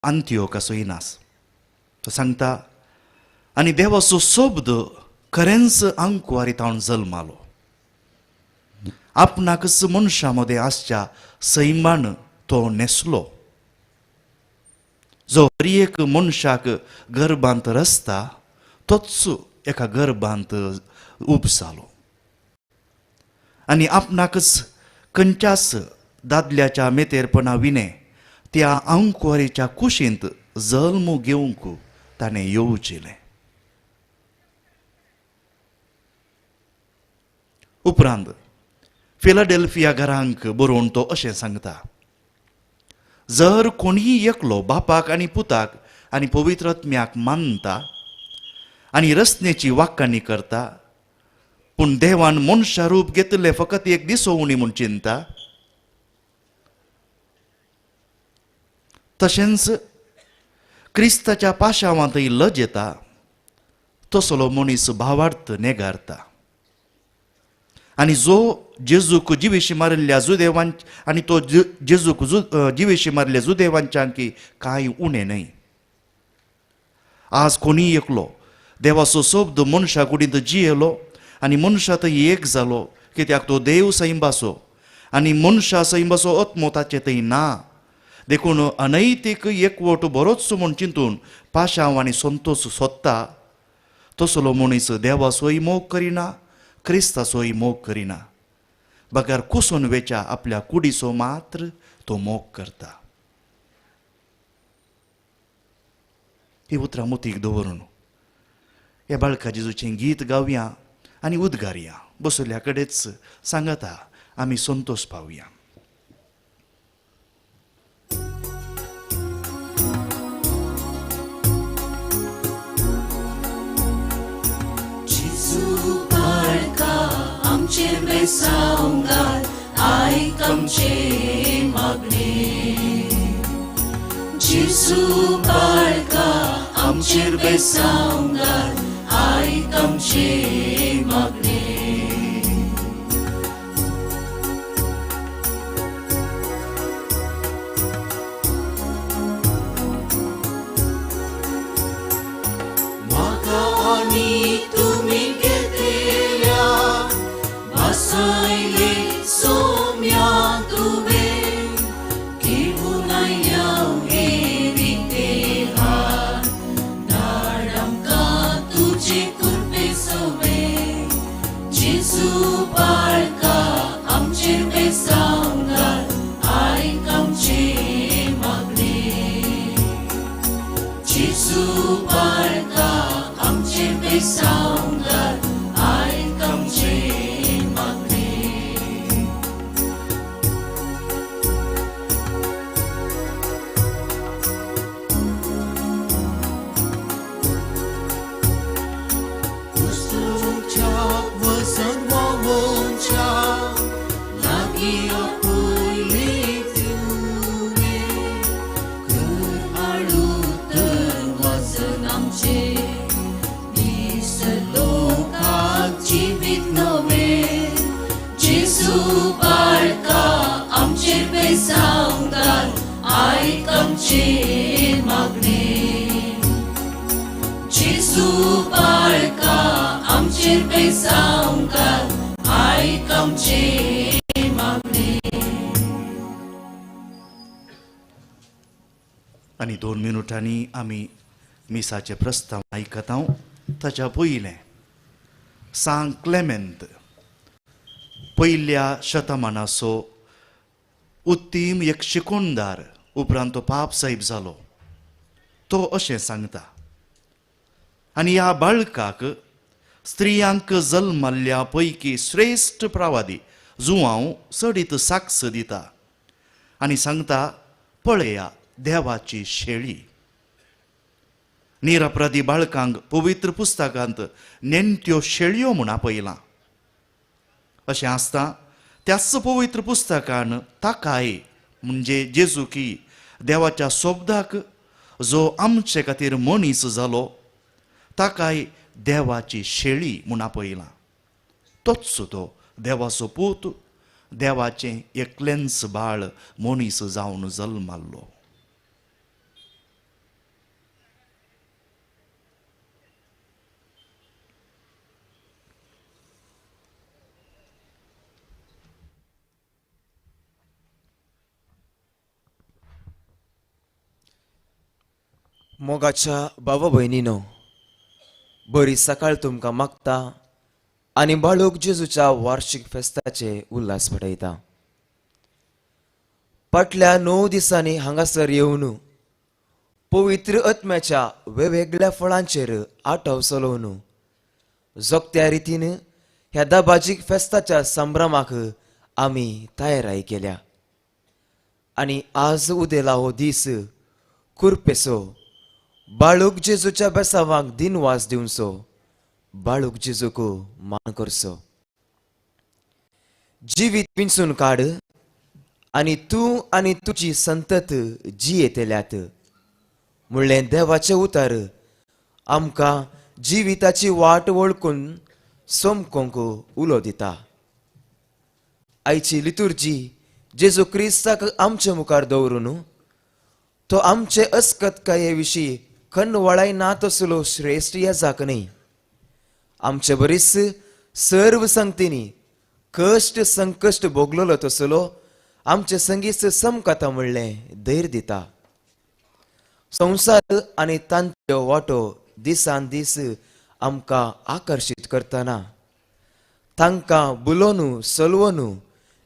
अंत्योकसो इनास तो सांगता आनी देवाचो शब्द खरेंच आंकवारीत हांव जल्मालो. आपणाकच मनशामध्ये आसच्या सैमान तो नेसलो. जो हर एक मनशाक गर्भांत रचता तोच एका गर्भांत उपसालो. आनी आपणाकच खंयच्याच दादल्याच्या मेतेरपणा विने त्या आंकवारीच्या कुशींत जल्म घेवंक ताणें येवचिलें. उपरांत फिलाडेल्फिया घरांक बरोवन तो अशें सांगता, जर कोणीय एकलो बापाक आनी पुताक आनी पवित्र आत्म्याक मानता आनी रचनेची वाक्कांनी करता, पूण देवान मनशा रूप घेतले फकत एक दिसो उणी म्हूण चिंता, तशेंच क्रिस्ताच्या पाशावांतय लज येता, तसलो मनीस भावार्थ नेगारता. आनी जो जेजूक जिवेशी मारिल्ल्या जुदेवां आनी तो जेजूक जिवेशी मारिल्ल्या जुदेवांच्यांकी कांय उणें न्हय. आज कोणी एकलो देवाचो शब्द मनशा कुडींत जियेलो आनी मनशा थंय एक जालो, कित्याक तो देव सैंबासो आनी मनशा सैंबाचो आत्मो ताचे थंय ना. देखून अनैतीक एकवट बरोच म्हूण चिंतून पाशांव आनी संतोश सोदता, तसलो मनीस देवाचोय मोग करिना, क्रिस्ताचोय मोग करिना. बगर कुसून वेच्या आपल्या कुडीचो मात्र तो मोग करता. ही उतरां मुतीक दवरून ह्या बाळका जेजूचें गीत गावया आनी उद्गारया. बसयल्या कडेच सांगता आमी संतोश पावया. आमचेर बेसावंगार आयक आमचे मागणे. जेजू बाळका आमचेर बेसावंगार आयक आमचे मागणे. म्हाका आनी तुमी घेतलेल्या Saile somia tuve kivunaya herite ha dadam ka tuje kurpe sove Jesu barka amcher besangar ai kamche magne Jesu barka amcher besangar ai kamche Saungar ai kamche magne Jesu barka amcher besaungar ai kamche magne. आनी 2 मिनटांनी आमी मिसाचे प्रस्ताव आयकता. ताच्या पयलें सांत क्लेमेंत पयल्या शतमानाचो उत्तीम एक शिकोणदार उपरांत तो पाप साहेब जालो. तो अशें सांगता, आनी ह्या बाळकाक स्त्रियांक जल्मल्ल्या पैकी श्रेश्ठ प्रवादी जुवांव सडीत साक्ष दिता आनी सांगता, पळया देवाची शेळी. निरपराधी बाळकांक पवित्र पुस्तकांत नेणट्यो शेळयो म्हूण आपयलां. अशें आसता त्याच पवित्र पुस्तकान ताकाय म्हणजे जेजूकी देवाच्या शब्दाक जो आमचे खातीर मनीस जालो ताकाय देवाची शेळी म्हूण आपयलां. तोच तो देवाचो पूत, देवाचें एकलेंच बाळ मनीस जावन जल्मालो. मोगाच्या भावा भयणीनो, बरी सकाळ तुमकां मागता आनी बाळूक जेजूच्या वार्षिक फेस्ताचे उल्हास पटयता. फाटल्या 9 दिसांनी हांगासर येवन पवित्र आत्म्याच्या वेगवेगळ्या फळांचेर आठव चलोवन जोगत्या रितीन ह्या दाबाजीक फेस्ताच्या संभ्रमाक आमी तयाराई केल्या. आनी आज उदेला हो दीस कुरपेसो, बाळूक जेजूच्या बेसावांक दिनवास दिवचो, बाळूक जेजूक मान करचो. जिवीत विंचून काड आनी तूं आनी तुजी संतत जियेतल्यात म्हणलें देवाचें उतर आमकां जिविताची वाट वळखून सोमकोंक उलो दिता. आयची लितुर्जी जेजू क्रिस्ताक आमचे मुखार दवरून तो आमचे अस्कतकाये विशीं खण वळायना तसलो श्रेश्ठ येजाक न्ही, आमचे बरीच सर्व संगतींनी कश्ट संकश्ट भोगलोलो तसलो आमचे संगीत समकता म्हणलें धैर्य दिता. संसार आनी तांत्यो वाटो दिसान दीस आमकां आकर्शीत करतना तांकां बुलोवन चलवून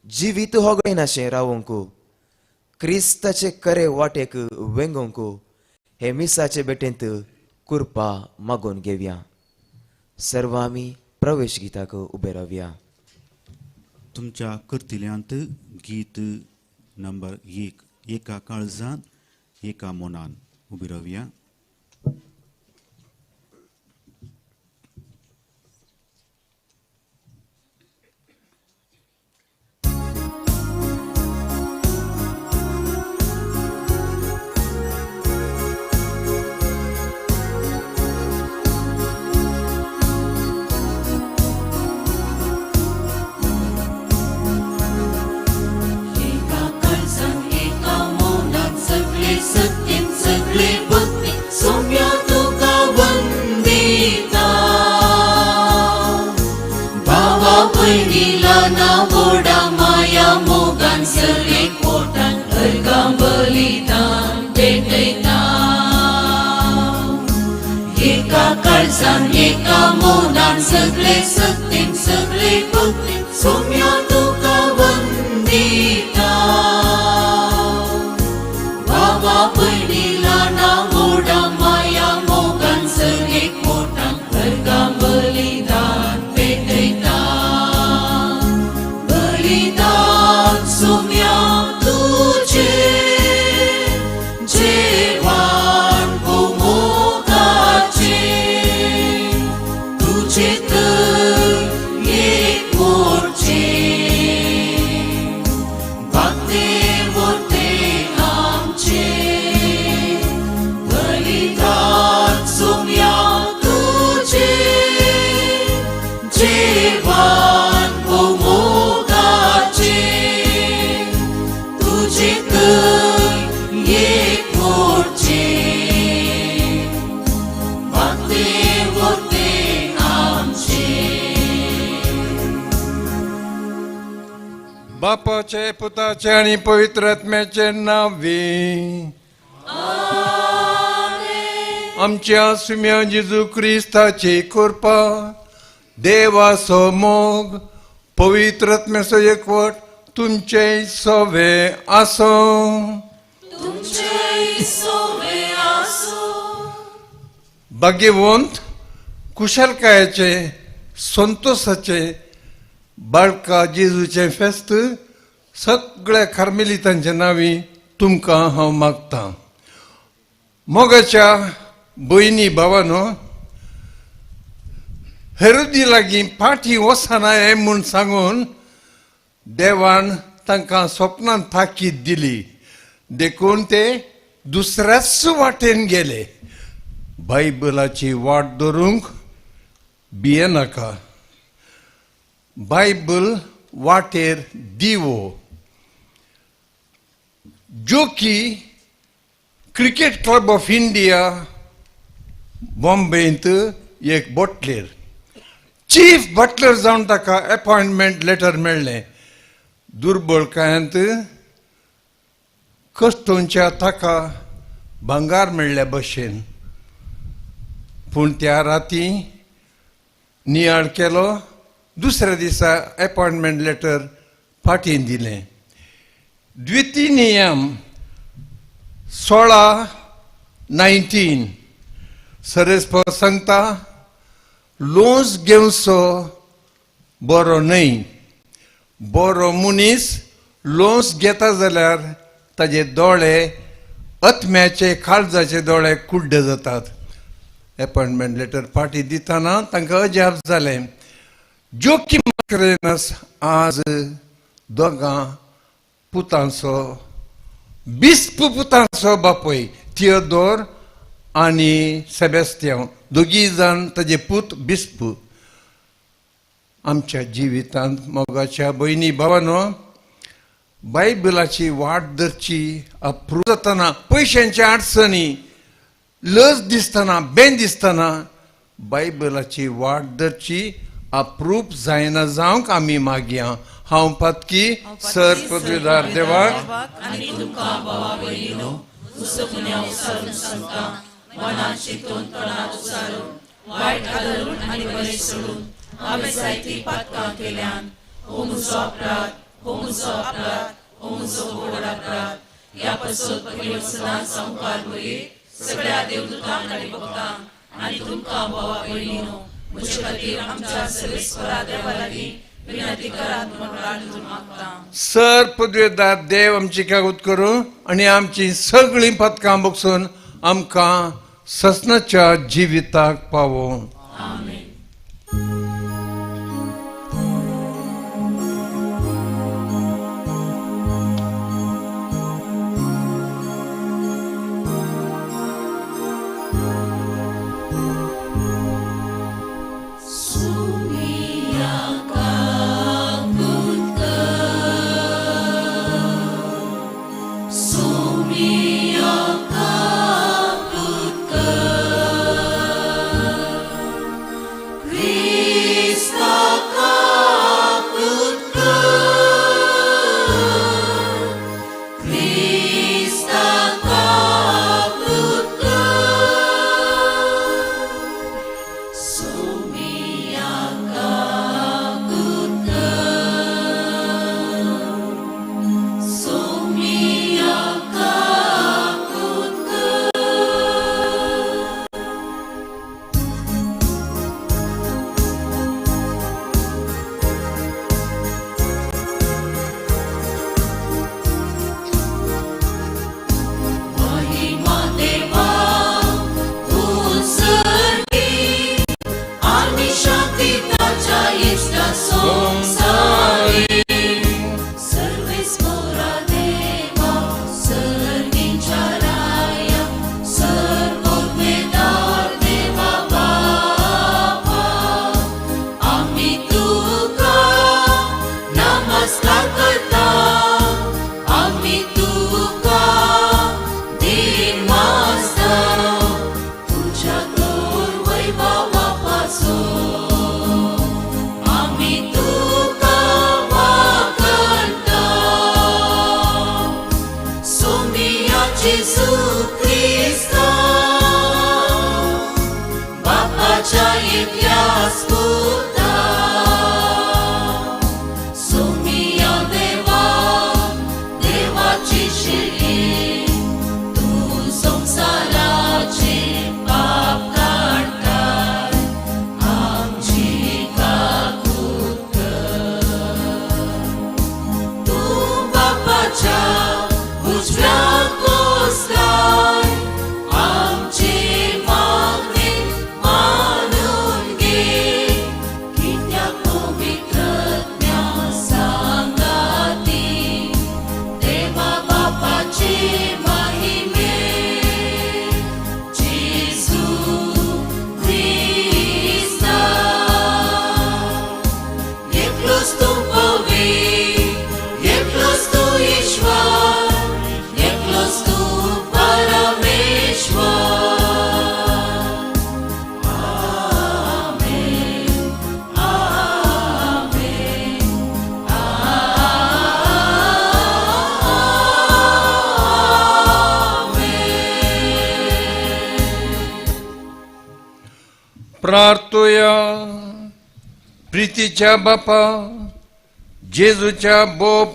जिवीत होगयनाशें रावोंक क्रिस्ताचे खरे वाटेक वेंगोंक हे मिसाचे बेटेंत कृपा मागून घेवया. सर्व आमी प्रवेश गीताक उबे रावया. तुमच्या करतिल्यांत गीत नंबर 1, एका काळजान एका मोनान उबी रावया. एका काळजान एका मौनान सगळे सत्येन सगळे भक्ती सौम्या तुका वंदिता. भावा भयणीला ना व्हडा माया मोगान सगळे पोटान अर्गां बलिदान भेटयता. एका काळजान एका मौनान सगळे सत्येन सगळे भक्ती सौम्या तुका वंदिता. भावा भयणीला ना व्हडा माया मोगान सगळे पोटान अर्गां बलिदान भेटयता. बलिदान सौम्या तुजे जेवाण भोवमोगाचे तुजे तर एक मोडचे वागते वरते आमचे. बलिदान सौम्या तुजे जेवाण भोवमोगाचे तुजे तर एक मोडचे वागते वरते आमचे. बापाचे पुताचे आणि पवित्र आत्म्याचे नावे आमच्या सुम्या जेजू क्रिस्ताची कृपा देवाचो मोग पवित्र आत्म्याचो एकवट तुमचे सवे आसो. तुमचे सोवे आसो. भाग्यवंत कुशलकायाचे संतोषाचे बाळका जेजूचे फेस्त सगळ्या कार्मेलितांच्या नावी तुमकां हांव मागतां. मोगाच्या भयणी भावानो, हेरोदी लागीं फाटीं वचनाय म्हूण सांगून देवान तांकां स्वप्नांत ताकीद दिली. देखून ते दुसऱ्याच वाटेन गेले. बायबलाची वाट धरूंक भियेनाका. बायबल वाटेर दिवो. जोकी क्रिकेट क्लब ऑफ इंडिया बॉम्बेंत एक बटलेर चीफ बटलर जावन ताका अपॉइंटमेंट लेटर मेळ्ळें. दुर्बळकायांत कश्टोंच्या ताका भांगार मेळ्ळ्या भशेन पूण त्या राती नियाळ केलो, दुसऱ्या दिसा अपॉइंटमेंट लेटर फाटीं दिलें. द्वितीय नियम 16:19 सरेस्पर सांगता, लोन्स घेवचो बरो न्हय. बरो मनीस लोन्स घेता जाल्यार ताजे दोळे अत्म्याचे काळजाचे दोळे कुड्डे जातात. अपॉइंटमेंट लेटर फाटीं दितना तांकां अजाप जालें. जोखीम माक्रेनस आज दोगां पुतांचो बिस्प पुतांचो बापूय थियोदोर आनी सेबेस्तियाव दोगी जाण ताजे पूत बिस्प. आमच्या जिवितांत मोगाच्या भयणी भावांनो, बायबलाची वाट धरची अप्रूव जातना, पयशांच्या अडचणी लज दिसतना, बेन दिसतना बायबलाची वाट धरची अप्रूव जायना जावंक आमी मागया. हांव पातकी सर पदवीदार देवाक आनी तुमकां भावा भयणीनो, उसपुण्या उसारून सांगता, मनात चिंतून तोंडात उसारून, वायट आदरून आनी बरें सोडून हांवें जायतीं पातकां केल्यान, हो म्हजो अपराध, हो म्हजो अपराध, हो म्हजो व्हड अपराध. ह्या पासून परिवर्तनांत संवकार भरी सगळ्या देवदूतांक आनी भक्तांक आनी तुमकां भावा भयणीनो, म्हजे खातीर आमच्या सर्वेस्परा देवा लागीं विनंती करात म्हूण प्रार्थना मागतां. सर पदवीदार देव आमची कागूत करूं आनी आमची सगळीं पथकां बगसून आमकां ससनाच्या जिविताक पावो. आमेन. प्रार्थोया. प्रितीच्या बापा, जेजूच्या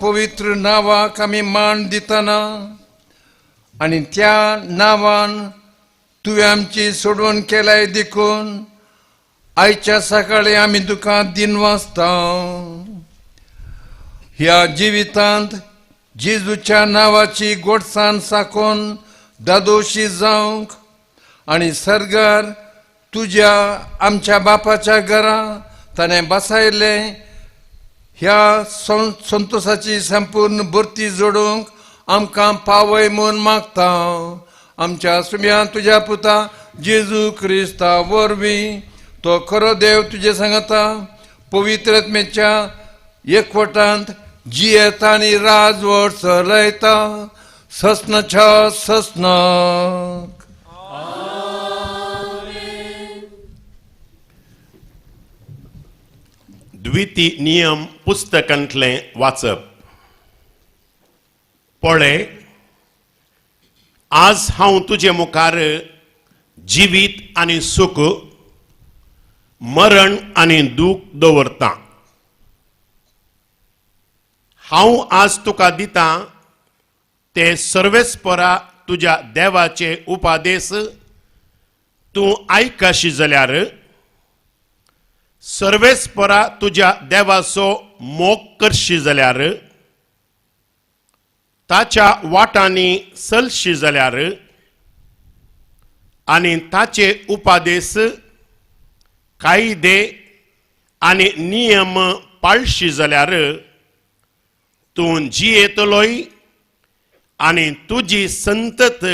पवित्र नावाक आमी मान दितना आणि त्या नावान तुवें आमची सोडवण केल्याय देखून आयच्या सकाळी आमी तुका दिन वाचता. ह्या जिवितांत जेजूच्या नावाची गोडसाण साकोन दादोशी जावंक आणि सर्गार तुझ्या आमच्या बापाच्या घरा ताणें बसायले ह्या संतोषाची संपूर्ण भरती जोडूंक आमकां पावय म्हूण मागता. आमच्या सुम्या तुझ्या पुता जेजू क्रिस्ता वरवीं तो खरो देव तुजे सांगता पवित्र आत्मेच्या एकवटांत जियेत आनी राजवट चलयता ससनाच्या ससनाक. द्विती नियम पुस्तकांतलें वाचप. पळय, आज हांव तुजे मुखार जिवीत आनी सूख, मरण आनी दूख दवरतां. हांव आज तुका दितां ते सर्वेस्परा तुज्या देवाचे उपादेश तूं आयकाशी जाल्यार सर्वेस्परा तुज्या देवाचो मोग करशी जाल्यार ताच्या वाटांनी चलशी जाल्यार आनी ताचे उपादेश कायदे आनी नियम पाळशी जाल्यार तूं जियेतलोय आनी तुजी संतत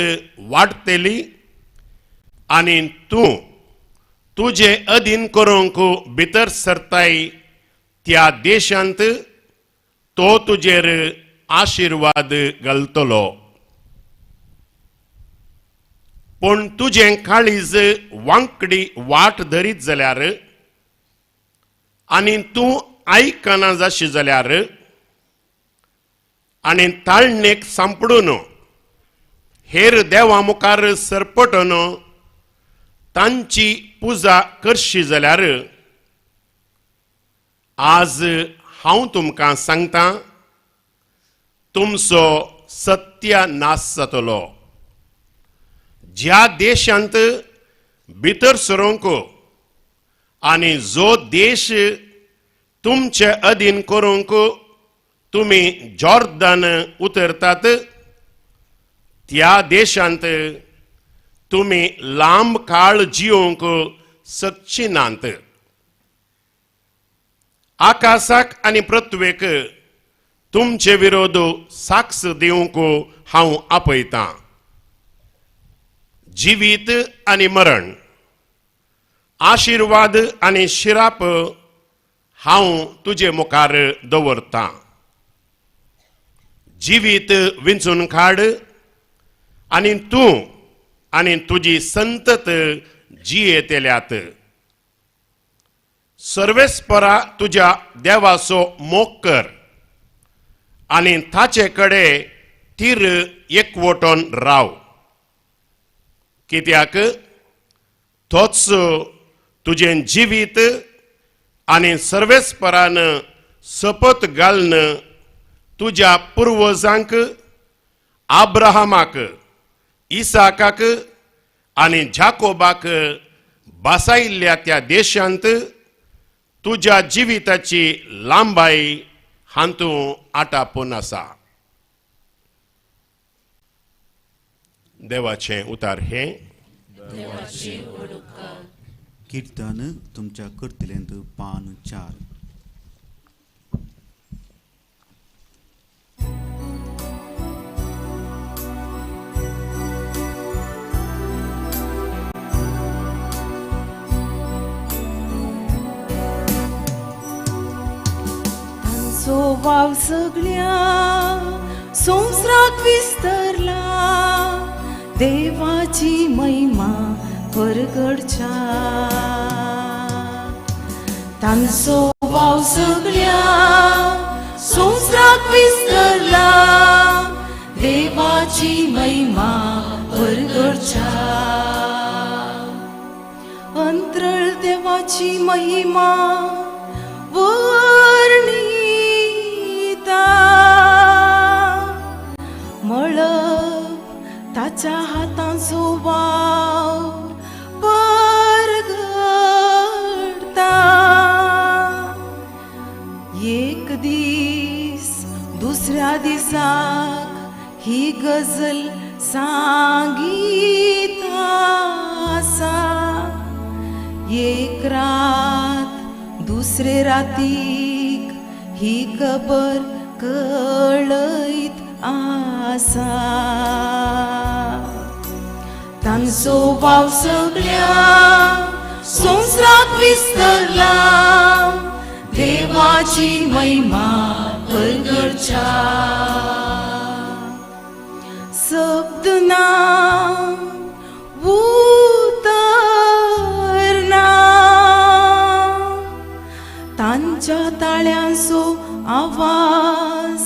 वाडटली आनी तूं तुजे अधीन करूंक भितर सरताय त्या देशांत तो तुजेर आशीर्वाद घालतलो. पूण तुजें काळीज वांकडी वाट धरीत जाल्यार आनी तूं आयकना जाशी जाल्यार आनी ताळणेक सांपडून हेर देवा मुखार सरपटून तांची पुजा करशी जाल्यार आज हांव तुमकां सांगतां तुमचो सत्यानाश जातलो. ज्या देशांत भितर सरूंक आनी जो देश तुमचे अधीन करूंक तुमी जॉर्दान उतरतात त्या देशांत तुमी लांब काळ जिवंक शकची नात. आकाशाक आनी पृथ्वेक तुमचे विरोध साक्ष दिवंक हांव आपयतां. जिवीत आनी मरण, आशीर्वाद आनी शिराप हांव तुजे मुखार दवरतां. जिवीत विंचून काड आनी तूं आनी तुजी संतत जियेतल्यात. सर्वेस्परा तुज्या देवाचो मोग कर आनी ताचे कडेन तीर एकवटून राव. कित्याक तोच तुजें जिवीत आनी सर्वेस्परान सपत घालन तुज्या पुर्वजांक आब्राहामाक, इसाकाक आनी जाकोबाक बसायिल्ल्या त्या देशांत तुज्या जिविताची लांबाई हातूं आटापून आसा. देवाचें उतार हे. कीर्तन तुमच्या करतल्यांत पान 4. वाव सगळ्या संवसाराक विस्तरला देवाची महिमा परगडच्या. तांचो वाव सगळ्या संवसाराक विस्तरला देवाची महिमा परगडच्या. अंतरळ देवाची महिमा वर्णिता मळब ताच्या हातांचो वाव परगडता एक दीस दुसऱ्या दिसाक ही गजल सांगीत आसा एक रात दुसरे रातीक ही खबर कळयत आसा तांचो वाव सगळ्या संवसाराक विस्तरला देवाची महिमा परगडच्या शब्द ना उतरना तांच्या ताळ्यांचो आवाज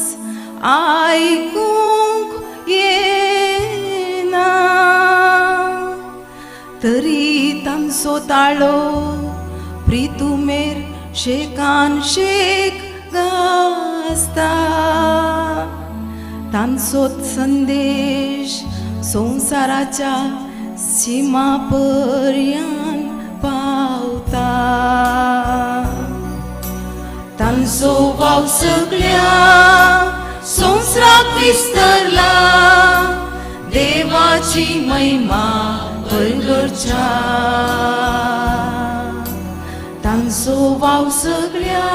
आयकूंक येना तरी तांचो ताळो प्रितुमेर शेकान शेक गाजता तांचोच संदेश संवसाराच्या सीमा पर्यंत पावता तांचो वाव सगळ्या संवसाराक विस्तरला देवाची महिमा परगडच्या तांचो वाव सगळ्या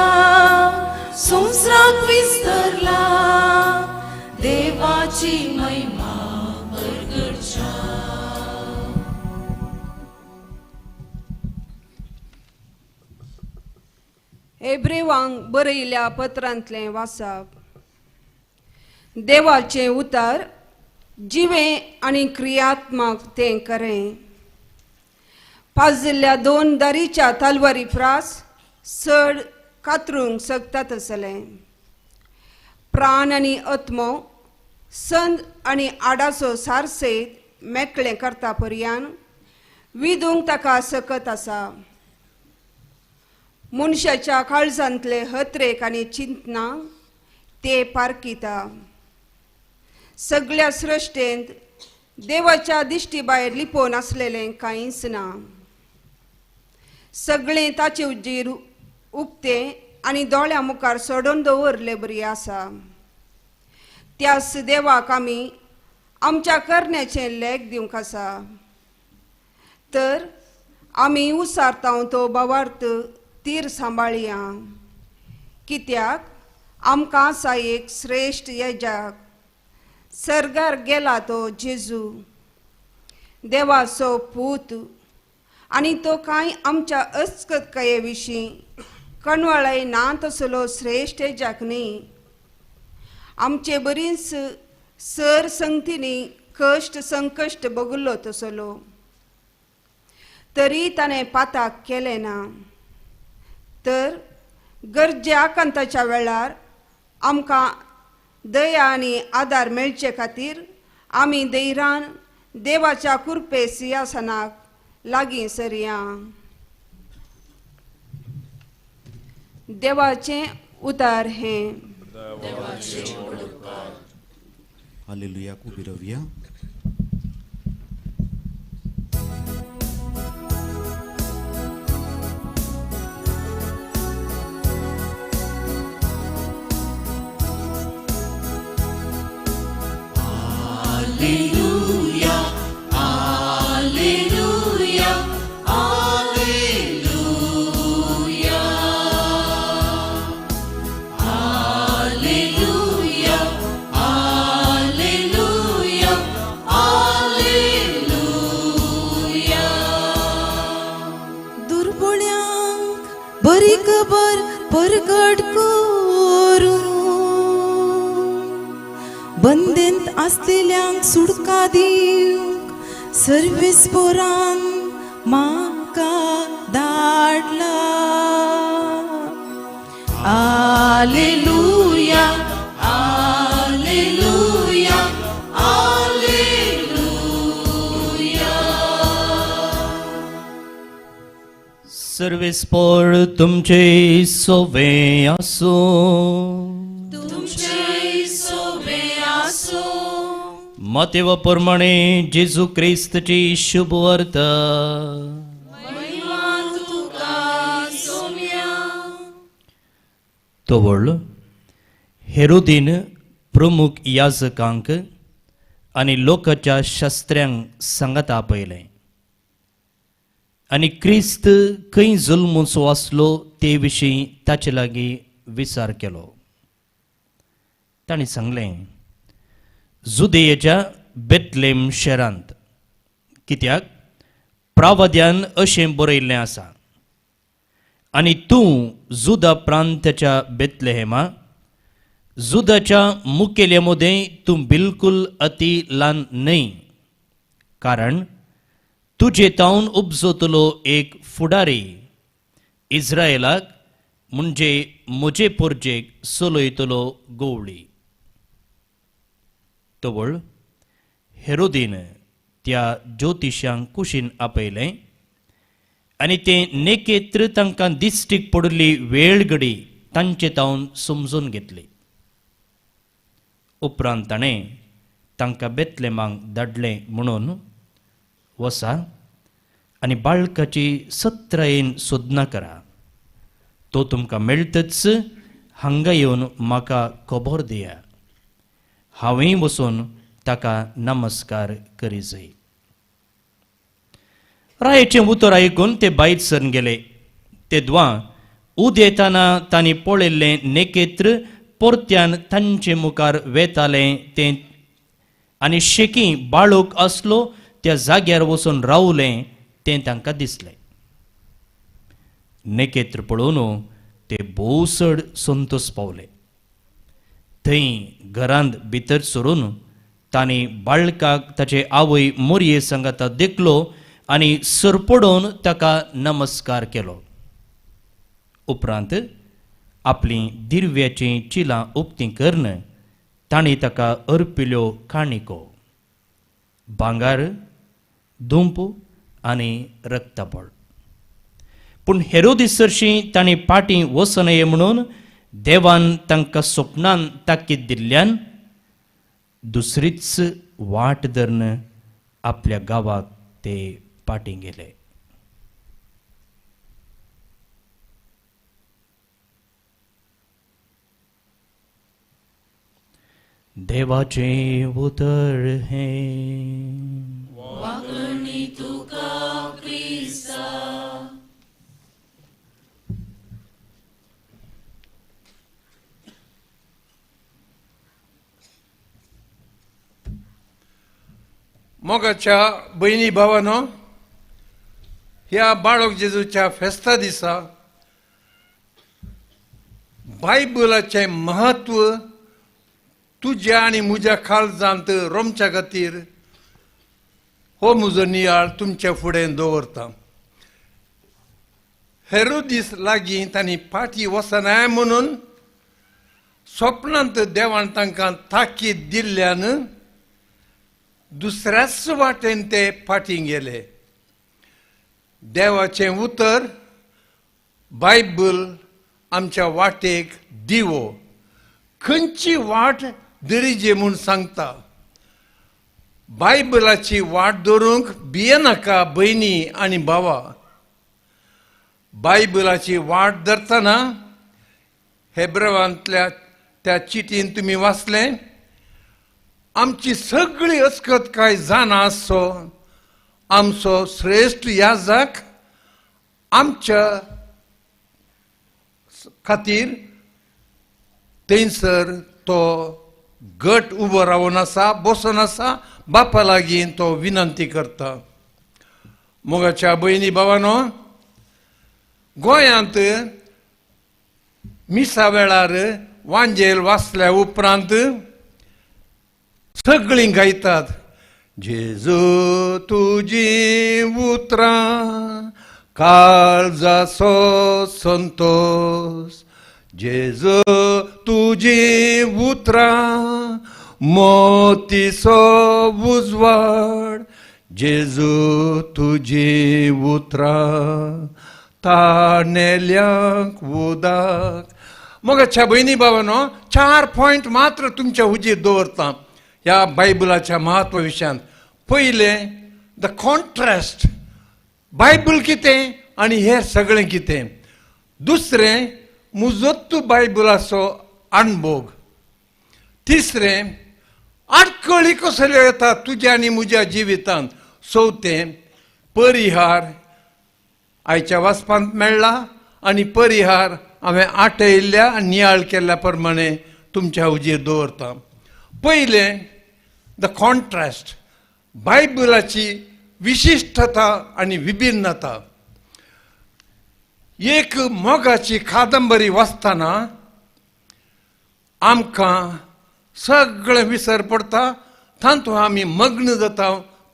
संवसाराक विस्तरला देवाची महिमा परगडच्या एब्रेवांक बरयल्या पत्रांतलें वाचप देवाचें उतर जिवें आनी क्रियात्मक तें खरें पाजिल्ल्या दोन दारीच्या तलवारी प्रास चड कातरूंक सकतात आसलें प्राण आनी आत्मो संद आनी आडाचो सारसेत मेकळें करता पर्यान विदूंक ताका सकत आसा मनशाच्या काळजांतले हत्रेक आनी चिंतना ते पारकिता सगळ्या सृश्टेंत देवाच्या दिश्टी भायर लिपोवन आसलेलें कांयच ना सगळें ताचे उजेर उक्तें आनी दोळ्या मुखार सोडून दवरलें बरी आसा त्याच देवाक आमी आमच्या करण्याचें लेख दिवंक आसा तर आमी उसारताव तो भावार्थ तीर सांबाळया कित्याक आमकां आसा एक श्रेश्ठ येजाक सर्गार गेला तो जेजू देवाचो पूत आनी तो कांय आमच्या अस्कतकाये विशीं कणवळाय ना तसलो श्रेश्ठ येजाक न्ही आमचे बरींच सर संगतींनी कश्ट संकश्ट भोगलो तसलो तरी ताणें पाताक केलें ना तर गरजे आकांताच्या वेळार आमकां दया आनी आदार मेळचे खातीर आमी धैर्यान देवाच्या कृपे सिंहासनाक लागीं सरया देवाचें उतार हें हालेलुया उबी रावया बरी खबर परगट करून बंदेंत आसलेल्यांक सुटका दिवंक सर्वेस्पोरान म्हाका धाडला हालेलुया हालेलुया हालेलुया सर्वेस्पोर तुमचे सोवे आसो. तुमचे सोबे आसो. मतेव प्रमाणे जेजू क्रिस्तची शुभ अर्थ. महिमा तुका सोम्या. तो वळ हेरोदीन प्रमुख याजकांक आनी लोकांच्या शास्त्र्यांक सांगत आपयलें आनी क्रिस्त खंय जल्मूचो आसलो ते विशीं ताचे लागीं विचार केलो. ताणें सांगलें, जुदेयेच्या बेतलेम शारांत, कित्याक प्रावाद्यान अशें बरयल्लें आसा, आनी तूं जुदा प्रांताच्या बेतलेहेमा, जुदाच्या मुखेल्या मदें तूं बिलकुल अति ल्हान न्हय, कारण तुजे तावन उपजतलो एक फुडारी इस्रायेलाक म्हणजे म्हजे पोरजेक चलयतलो गवळी. तवळ हेरोदीन त्या ज्योतिशांक कुशीन आपयलें आनी तें नेकेत्र तांकां दिश्टीक पडली वेळ घडी तांचे तावन समजून घेतली. उपरांत ताणें तांकां बेतलेमांक धाडलें म्हणून, वसा आनी बाळकाची सत्रायेन सोदना करा. तो तुमकां मेळटच हांगा येवन म्हाका खबर दिया. हांवें वचून ताका नमस्कार करी जाय. रायेचें उतर आयकून ते भायर सरून गेले. ते द्वा उद येताना तांणी पळयल्लें नेकेत्र परत्यान तांचे मुखार वेतालें तें आनी शेकी बाळूक आसलो त्या जाग्यार वचून रावलें तें तांकां दिसलें. नेकेत्र पळोवन ते भोवसड संतोश पावले. थंय घरांत भितर सरून तांणी बाळकाक ताचे आवय मोरये सांगाता देखलो आनी सरपडोवन ताका नमस्कार केलो. उपरांत आपली दिव्याचीं चिलां उक्तीं करून तांणी ताका अर्पिल्ल्यो काणिको, भांगार, धूप आनी रक्तबळ. पूण हेरोदीस चडशीं तांणी पाटी वचूं नये म्हणून देवान तांकां स्वप्नान ताकीद दिल्ल्यान दुसरीच वाट धरून आपल्या गांवाक ते पाटी गेले. देवाचे उतर हे. वाकणी तुका क्रिस्ता. मोगाच्या बहिणी भावानो, ह्या बाळक जेजूच्या फेस्ता दिसा बायबलाचें महत्व तुज्या आनी म्हज्या काळजांत रोमच्या खातीर हो म्हजो नियाळ तुमच्या फुडें दवरता. हेरोदीस लागीं तांणी पाटी वचनाय म्हणून स्वप्नांत देवान तांकां ताकीद दिल्ल्यान दुसऱ्याच वाटेन ते फाटी गेले. देवाचें उतर बायबल आमच्या वाटेक दिवो. खंयची वाट दरीजे म्हूण सांगता. बायबलाची वाट धरूंक भियेनाका भयणी आनी भावा. बायबलाची वाट धरतना हेब्रेवांतल्या त्या चिटीन तुमी वाचलें, आमची सगळी अस्कतकाय जाणा आसो आमचो श्रेश्ठ याजक आमच्या खातीर थंयसर तो गट उबो रावन आसा, बसून आसा, बापा लागीं तो विनंती करता. मोगाच्या भयणी भावानो, गोंयांत मिसा वेळार वांजेल वाचल्या उपरांत सगळीं गायतात, जेजू तुजी उतरां काळजाचो संतोष, जेजू तुजी उतरां मोतीचो उजवाड, जेजू तुजी उतरां ताणेल्यांक उदक. मोगाच्या भयणी भावानो, 4 पॉयंट मात्र तुमच्या हुजीर दवरता ह्या बायबलाच्या म्हत्वा विशयान. पयलें, द कॉन्ट्रास्ट, बायबल कितें आनी हेर सगळें कितें. दुसरें, मुजोत्तू बायबलाचो अणभव. तिसरें, आडकळी कसल्यो येता तुज्या आनी म्हज्या जिवितांत. चवथें, परिहार आयच्या वाचपांत मेळ्ळा आनी परिहार हांवें आटयल्ल्या आनी नियाळ केल्ल्या प्रमाणे तुमच्या हुजीर दवरता. पयलें, द कॉन्ट्रास्ट, बायबलाची विशिश्टता आनी विभिन्नता. एक मोगाची कादंबरी वाचतना आमकां सगळें विसर पडटा, तातूंत आमी मग्न जाता,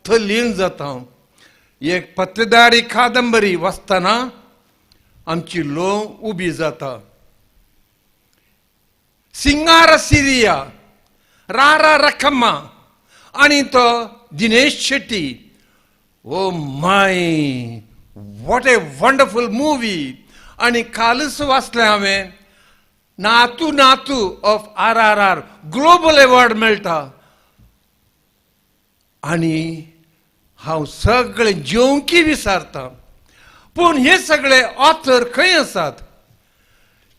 थलीन जाता. एक पत्तेदारी कादंबरी वाचतना आमची लोव उबी जाता. सिंगार सिरिया, रारा रखम्मा आनी तो Dinesh Shetty. Oh my, what a wonderful movie. आनी कालच वाचलें हांवें, नातू नातू ऑफ RRR ग्लोबल अवॉर्ड मेळटा. आनी हांव सगळें जेवंकी विसारता. पूण हे सगळे ऑथर खंय आसात?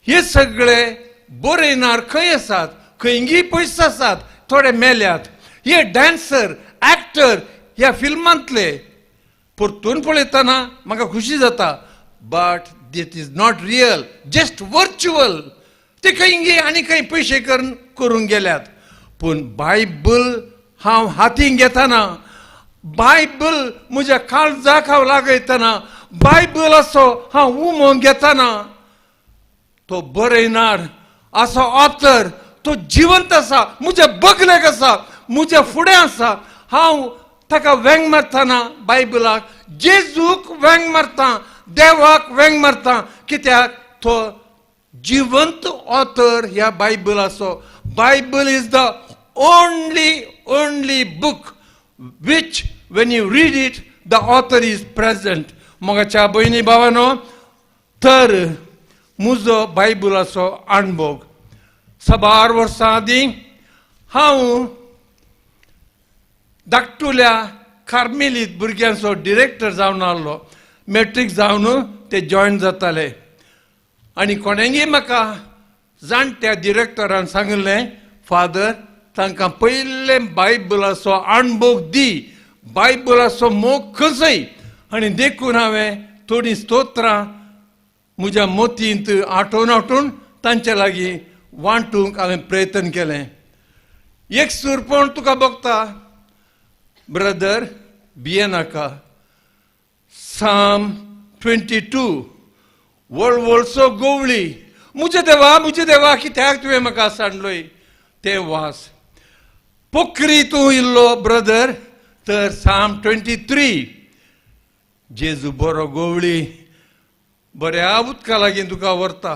हे सगळे बरयणार खंय आसात? खंयी पयस आसात, थोडे मेल्यात. हे डॅन्सर, एक्टर ह्या फिल्मांतले परतून पळयतना म्हाका खुशी जाता. But that is not real, just virtual. ते खंयी आनी खंय पयशे करून गेल्यात. पूण बायबल हांव हातीन घेतना, बायबल म्हज्या काळजाक हांव लागयतना, बायबलाचो हांव उमो घेतना, तो बरयणार असो ऑथर तो जिवंत आसा, म्हज्या बगलेक आसा, म्हज्या फुडें आसा. हांव ताका वेंग मारतना बायबलाक, जेजूक वेंग मारता, देवाक वेंग मारता, कित्याक तो जिवंत ऑथर ह्या बायबलाचो. Bible is the only book which when you read it the author is present. मोगाच्या भयणी भावानो, तर म्हजो बायबलाचो अणभव. 6 वर्सां आदीं हांव धाकटुल्या कार्मेलीत भुरग्यांचो डिरेक्टर जावन आसलो. मॅट्रीक जावन ते जॉयन जाताले. आनी कोणेंय म्हाका जाणट्या डिरेक्टरान सांगलें, फादर तांकां पयलें बायबलाचो अणभव दी, बायबलाचो मोग खंयचय. आनी देखून हांवें थोडीं स्तोत्रां म्हज्या मोतींत आठोवन तांचे लागीं वांटूंक हांवें प्रयत्न केलें. एक सुरपण तुका बगता, ब्रदर भियेनाका. साम 22, वळवळसो गवळी, म्हजे देवा कित्याक तुवें म्हाका सांडलोय, तें वास. पोखरी तूं इल्लो ब्रदर, तर साम 23, जेजू बरो गवळी, बऱ्या उदका लागीं तुका व्हरता.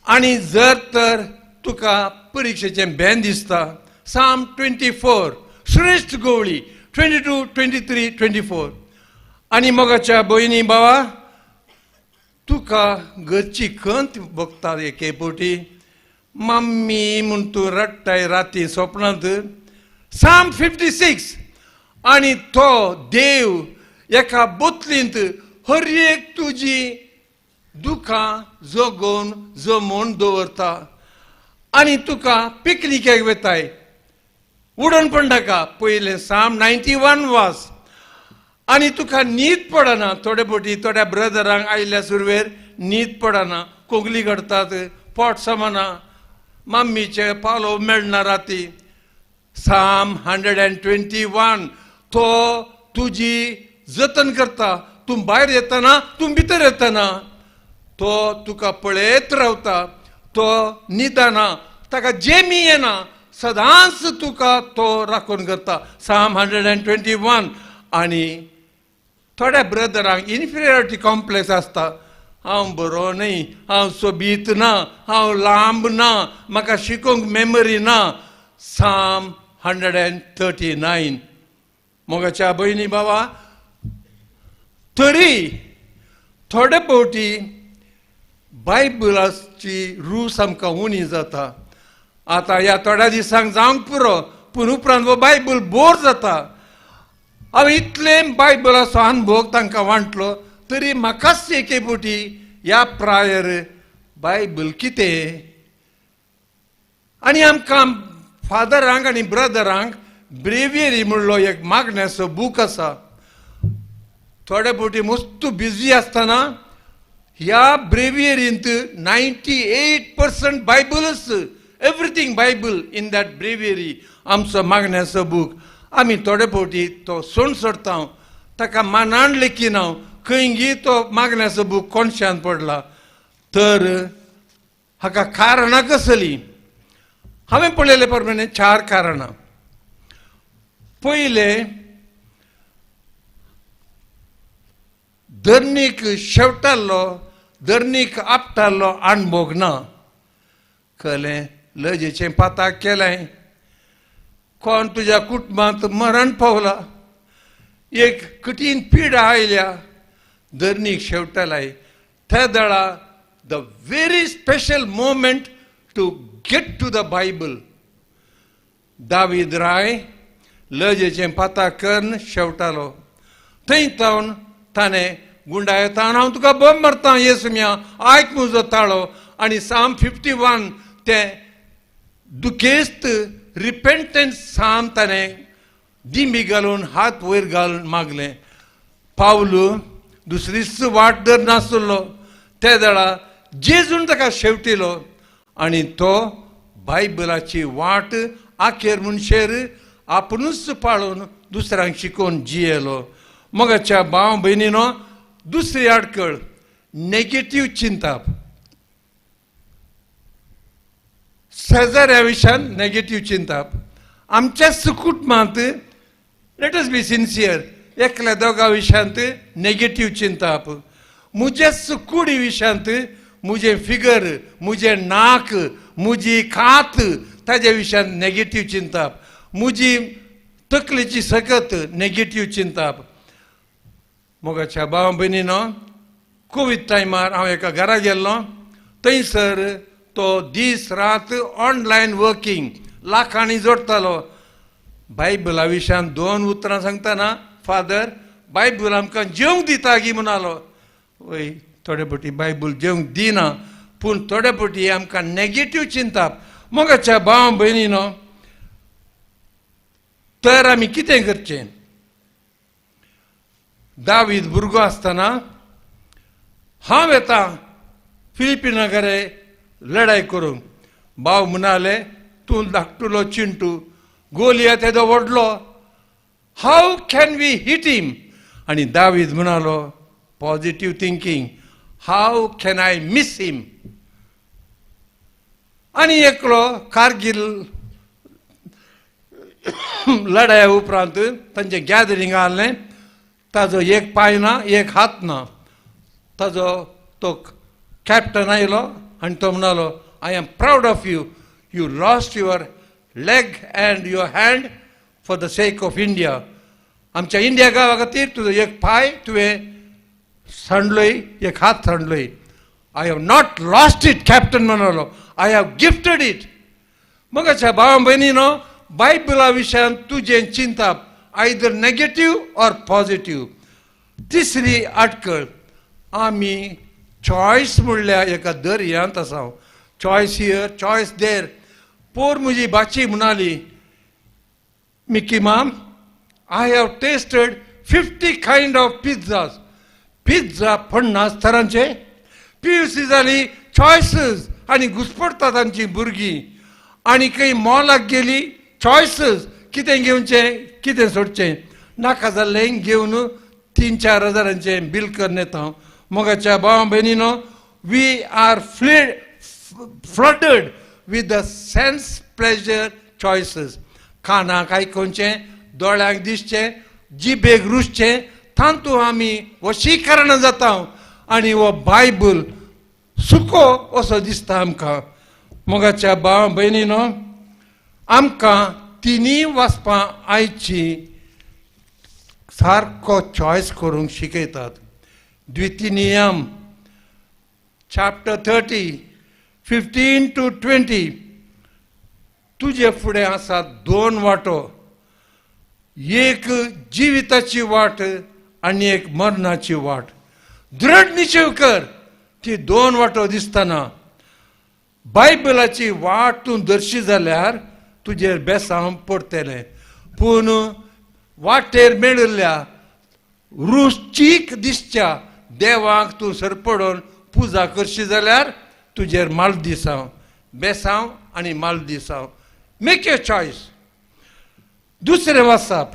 आनी जर तर तुका परिक्षेचें भेन दिसता, साम 24, श्रेश्ठ गवळी, 22, 23, 24. आनी मोगाच्या भयणी भावा, तुका घरची खंत बगता एके पोटी, मम्मी म्हूण तूं रडटाय राती स्वप्नांत. साम 56, आनी तो देव एका बोतलींत हर एक तुजी दुखां जगोवन जमोवन दवरता. आनी तुका पिकनिकेक वेताय, उडोवन पडनाका. पयलें साम 91 वाच. आनी तुका न्हीद पडना. थोडे फावटी थोड्या ब्रदरांक आयिल्ल्या सुरवेर न्हीद पडना, कोगली घडटात, पोट समना, मम्मीचे पालो मेळना राती. साम 121, तो तुजी जतन करता. तूं भायर येतना, तूं भितर येतना, तो तुका पळयत रावता. तो न्हिदना, ताका जेमी येना, सदांच तुका तो राखण करता. साम 121. आनी थोड्या ब्रदरांक इन्फिरियरिटी कॉम्प्लेक्स आसता. हांव बरो न्ही, हांव सोबीत ना, हांव लांब ना, म्हाका शिकोवंक मेमरी ना. साम 139. मोगाच्या भयणी भावा, तरी थोडे फावटी बायबलाची रूस आमकां उणी जाता. आतां ह्या थोड्या दिसांक जावंक पुरो, पूण उपरांत वो बायबल बोर जाता. हांव इतले बायबलाचो अनुभव तांकां वांटलो, तरी म्हाकाच एके फावटी ह्या प्रायर बायबल कितें. आनी आमकां फादरांक आनी ब्रदरांक ब्रेवियरी म्हणलो एक मागण्याचो बूक आसा. थोडे फावटी मस्त बिजी आसतना ह्या ब्रेवियरींत 98% बायबलच, एवरीथींग बायबल इन दॅट ब्रेवियरी, आमचो मागण्याचो बूक. आमी थोडे फावटी तो सोड सोडता, ताका मानान लेखीन हांव खंयगी तो मागण्याचो बूक कोणशान पडला. तर हाका कारणां कसलीं. हांवें पळयले प्रमाणे 4 कारणां. पयले, धरणीक शेवटाल्लो, धरणीक आपटाल्लो अणभव ना. कळ्ळें, लजेचें पाताक केलें, कोण तुज्या कुटुंबांत मरण पावला, एक कठीण पिडा आयल्या, धरणीक शेवटालाय. त्या दळा the very special moment to get to the Bible. दावीद राय लजेचें पाताक करून शेवटालो. थंय तावन ताणें गुंडायेतान हांव तुका बोंब मारता येसुम्या, आयक म्हजो ताळो. आनी साम 51 तें दुखेस्त रिपेंटन्स साम ताणें दिमी घालून हात वयर घालून मागलें. पावलू दुसरीच वाट धर नासलो, त्या वेळा जेजून ताका शेवटिलो आनी तो बायबलाची वाट आखेर म्हणशेर आपुणूच पाळून दुसऱ्यांक शिकोवन जियेलो. मोगाच्या भाव भयणीनो, दुसरी आडकळ नेगेटिव्ह चिंताप. शेजाऱ्या विशयान नेगेटिव्ह चिंताप. आमच्या सुकुटुंबांत लेट अस बी सिन्सियर, एकल्या दोगा विशयांत नेगेटिव्ह चिंताप. मुजे कुडी विशयांत मुजे फिगर, मुजे नाक, मुजी खात, ताजे विशयांत नेगेटिव्ह चिंताप. मुजी तकलेची सकत नेगेटिव्ह चिंताप. मोगाच्या भाव भयणीनो, कोविड टायमार हांव एका घरा गेल्लो. थंयसर तो दीस रात ऑनलायन वर्किंग लाखांनी जोडटालो. बायबला विशयान 2 उतरां सांगतना, फादर बायबल आमकां जेवंक दिता गी म्हणालो. वय, थोडे फावटी बायबल जेवंक दिना, पूण थोडे फावटी आमकां नेगेटिव्ह चिंताप. मोगाच्या भाव भयणीनो, तर आमी कितें करचें. दावीद भुरगो आसतना हांव येता फिलिपिना घरे लढाई करूंक. भाव म्हणाले, तूं धाकटुलो चिंटू, गोलियात येदो व्हडलो, how can we hit him. आनी दावीद म्हणालो, positive thinking, how can I miss him. आनी एकलो कारगिल लढाया उपरांत तांचे गॅदरींग आहलें. ताजो एक पांय ना, एक हात ना. ताजो तो कॅप्टन आयलो आनी तो म्हणालो, I am proud of you, you lost your leg and your hand for the sake of India. आमच्या इंडिया गावा खातीर तुजो एक पांय तुवें सांडलोय, एक हात सांडलोय. I have not lost it, captain म्हणालो, आय हॅव गिफ्टेड इट. मोगाच्या भावा भयणीनो, बायबला विशयान तुजें चिंताप आयदर नेगेटिव्ह ऑर पॉझिटिव्ह. तिसरी आटकळ, आमी चॉयस म्हणल्यार एका दर्यांत आसा. Choice here, choice there. पोर म्हजी बाची म्हणाली, Mickey ma'am, I have tasted 50 kind of pizzas. Pizza 50 तरांचे. PUC जाली, चॉयसीस आनी घुसपडटा तांची भुरगीं. आनी खंय मॉलाक गेली, चॉयसीस, कितें घेवचें, कितें सोडचें. नाका जाल्लें घेवन 3-4 हजारांचें बिल करून येता. मोगाच्या भावा भयणीनो, we are flooded with the sense pleasure choices. खानाक आयकोवचें, दोळ्यांक दिसचें, जिबेक रुचचें, तांतू आमी वशीकरण जाता. आनी हो बायबल सुको असो दिसता आमकां. मोगाच्या भावा भयणीनो, आमकां तिनी वाचपां आयची सारको चॉयस करूंक शिकयतात. द्वितीनियम chapter 30, 15 to 20. तुझे फुडें आसा दोन वाटो, एक जिविताची वाट आणि एक मरणाची वाट. दृढ निश्चय कर. ती दोन वाटो दिसतना बायबलाची वाट तूं दर्शी जाल्यार तुजेर बेसांव पडटलें. पूण वाटेर मेळिल्ल्या रुचीक दिसच्या देवाक तूं सरपडून पुजा करशी जाल्यार तुजेर माल दिसांव, बेसांव आनी माल दिसांव. Make your choice. दुसरें वाचप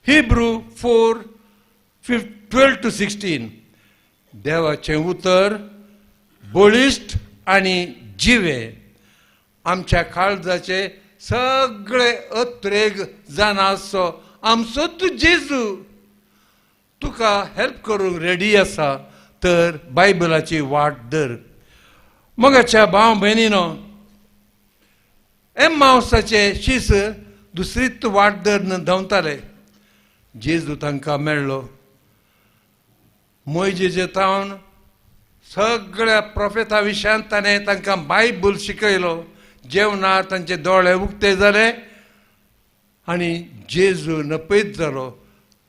हिब्रू 4:12 to 16. देवाचें उतर बळिश्ट आनी जिवे. आमच्या काळजाचे सगळे अत्रेग जाणा आसचो आमचो तूं जेजू तुका हेल्प करूंक रेडी आसा तर बायबलाची वाट धर. मोगाच्या भाव भयणीनो, एम्माउसाचे शीस दुसरीच वाट धरून धांवताले. जेजू तांकां मेळ्ळो. मोइजेचे तावन सगळ्या प्रोफेता विशयान ताणें तांकां बायबल शिकयलो. जेवणार तांचे दोळे उक्ते जाले आनी जेजू नपयत जालो.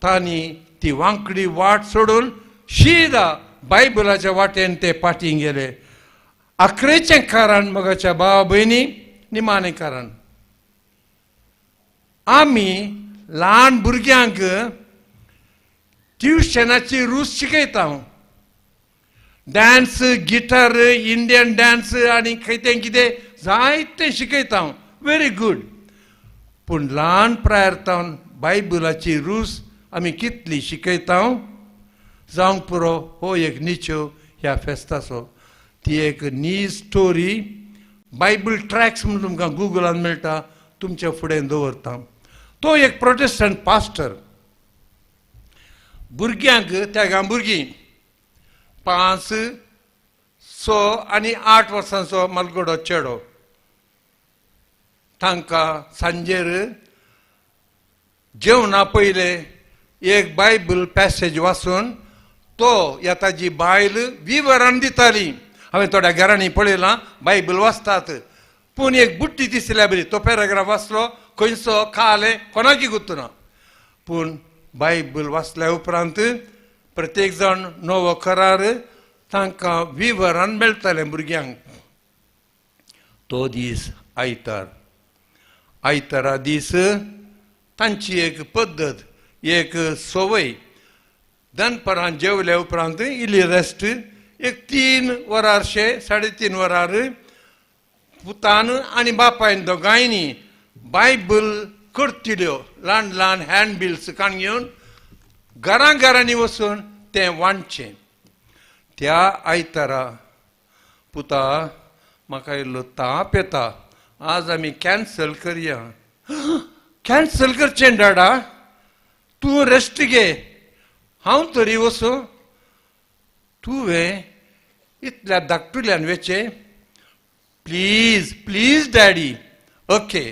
तांणी ती वांकडी वाट सोडून शिदा बायबलाच्या वाटेन ते फाटीं गेले. अकरेचें कारण मोगाच्या भावा भयणी, निमाणें कारण, आमी ल्हान भुरग्यांक ट्युशनाची रूच शिकयता. डान्स, गिटार, इंडियन डान्स आनी खंयतें कितें जायतें शिकयता. Very good. पूण ल्हान प्रायर्तावन बायबलाची रूच आमी कितली शिकयता जावंक पुरो हो एक निच्यो ह्या फेस्ताचो. ती एक नी स्टोरी बायबल ट्रॅक्स म्हणून तुमकां गुगलान मेळटा, तुमच्या फुडें दवरता. तो एक प्रोटेस्टंट पास्टर भुरग्यांक, त्या भुरगीं 5, 6 आनी 8 वर्सांचो मलगडो चेडो, तांकां सांजेर जेवणा पयलें एक बायबल पॅसेज वाचून तो ह्या ताजी बायल विवरण दिताली. हांवें थोड्या घरांनी पळयलां बायबल वाचतात, पूण एक बुट्टी दिसल्या बरी. तो पॅराग्राफ वाचलो, खंयचो खालें कोणाकी गुर्तुना. पूण बायबल वाचल्या उपरांत प्रत्येक जाण नवो करार तांकां विवरण मेळटालें भुरग्यांक. तो दीस आयतार. आयतारा दीस तांची एक पद्दत, एक सवय. दनपरां जेवल्या उपरांत इल्ली रेस्ट, एक 3 वरांशे 3.5 वरार पुतान आनी बापायन दोगांयनी बायबल करतिल्यो ल्हान ल्हान हँड बिल्स काण घेवन घरां घरांनी वचून तें वांडचें. त्या आयतारा पुता म्हाका इल्लो ताप येता, आज आमी कॅन्सल करया. कॅन्सल करचें डाडा, तूं रेस्ट घे, हांव तरी वचूं. तुवें इतल्या धाकटुल्यान वेचें. Please please daddy. ओके.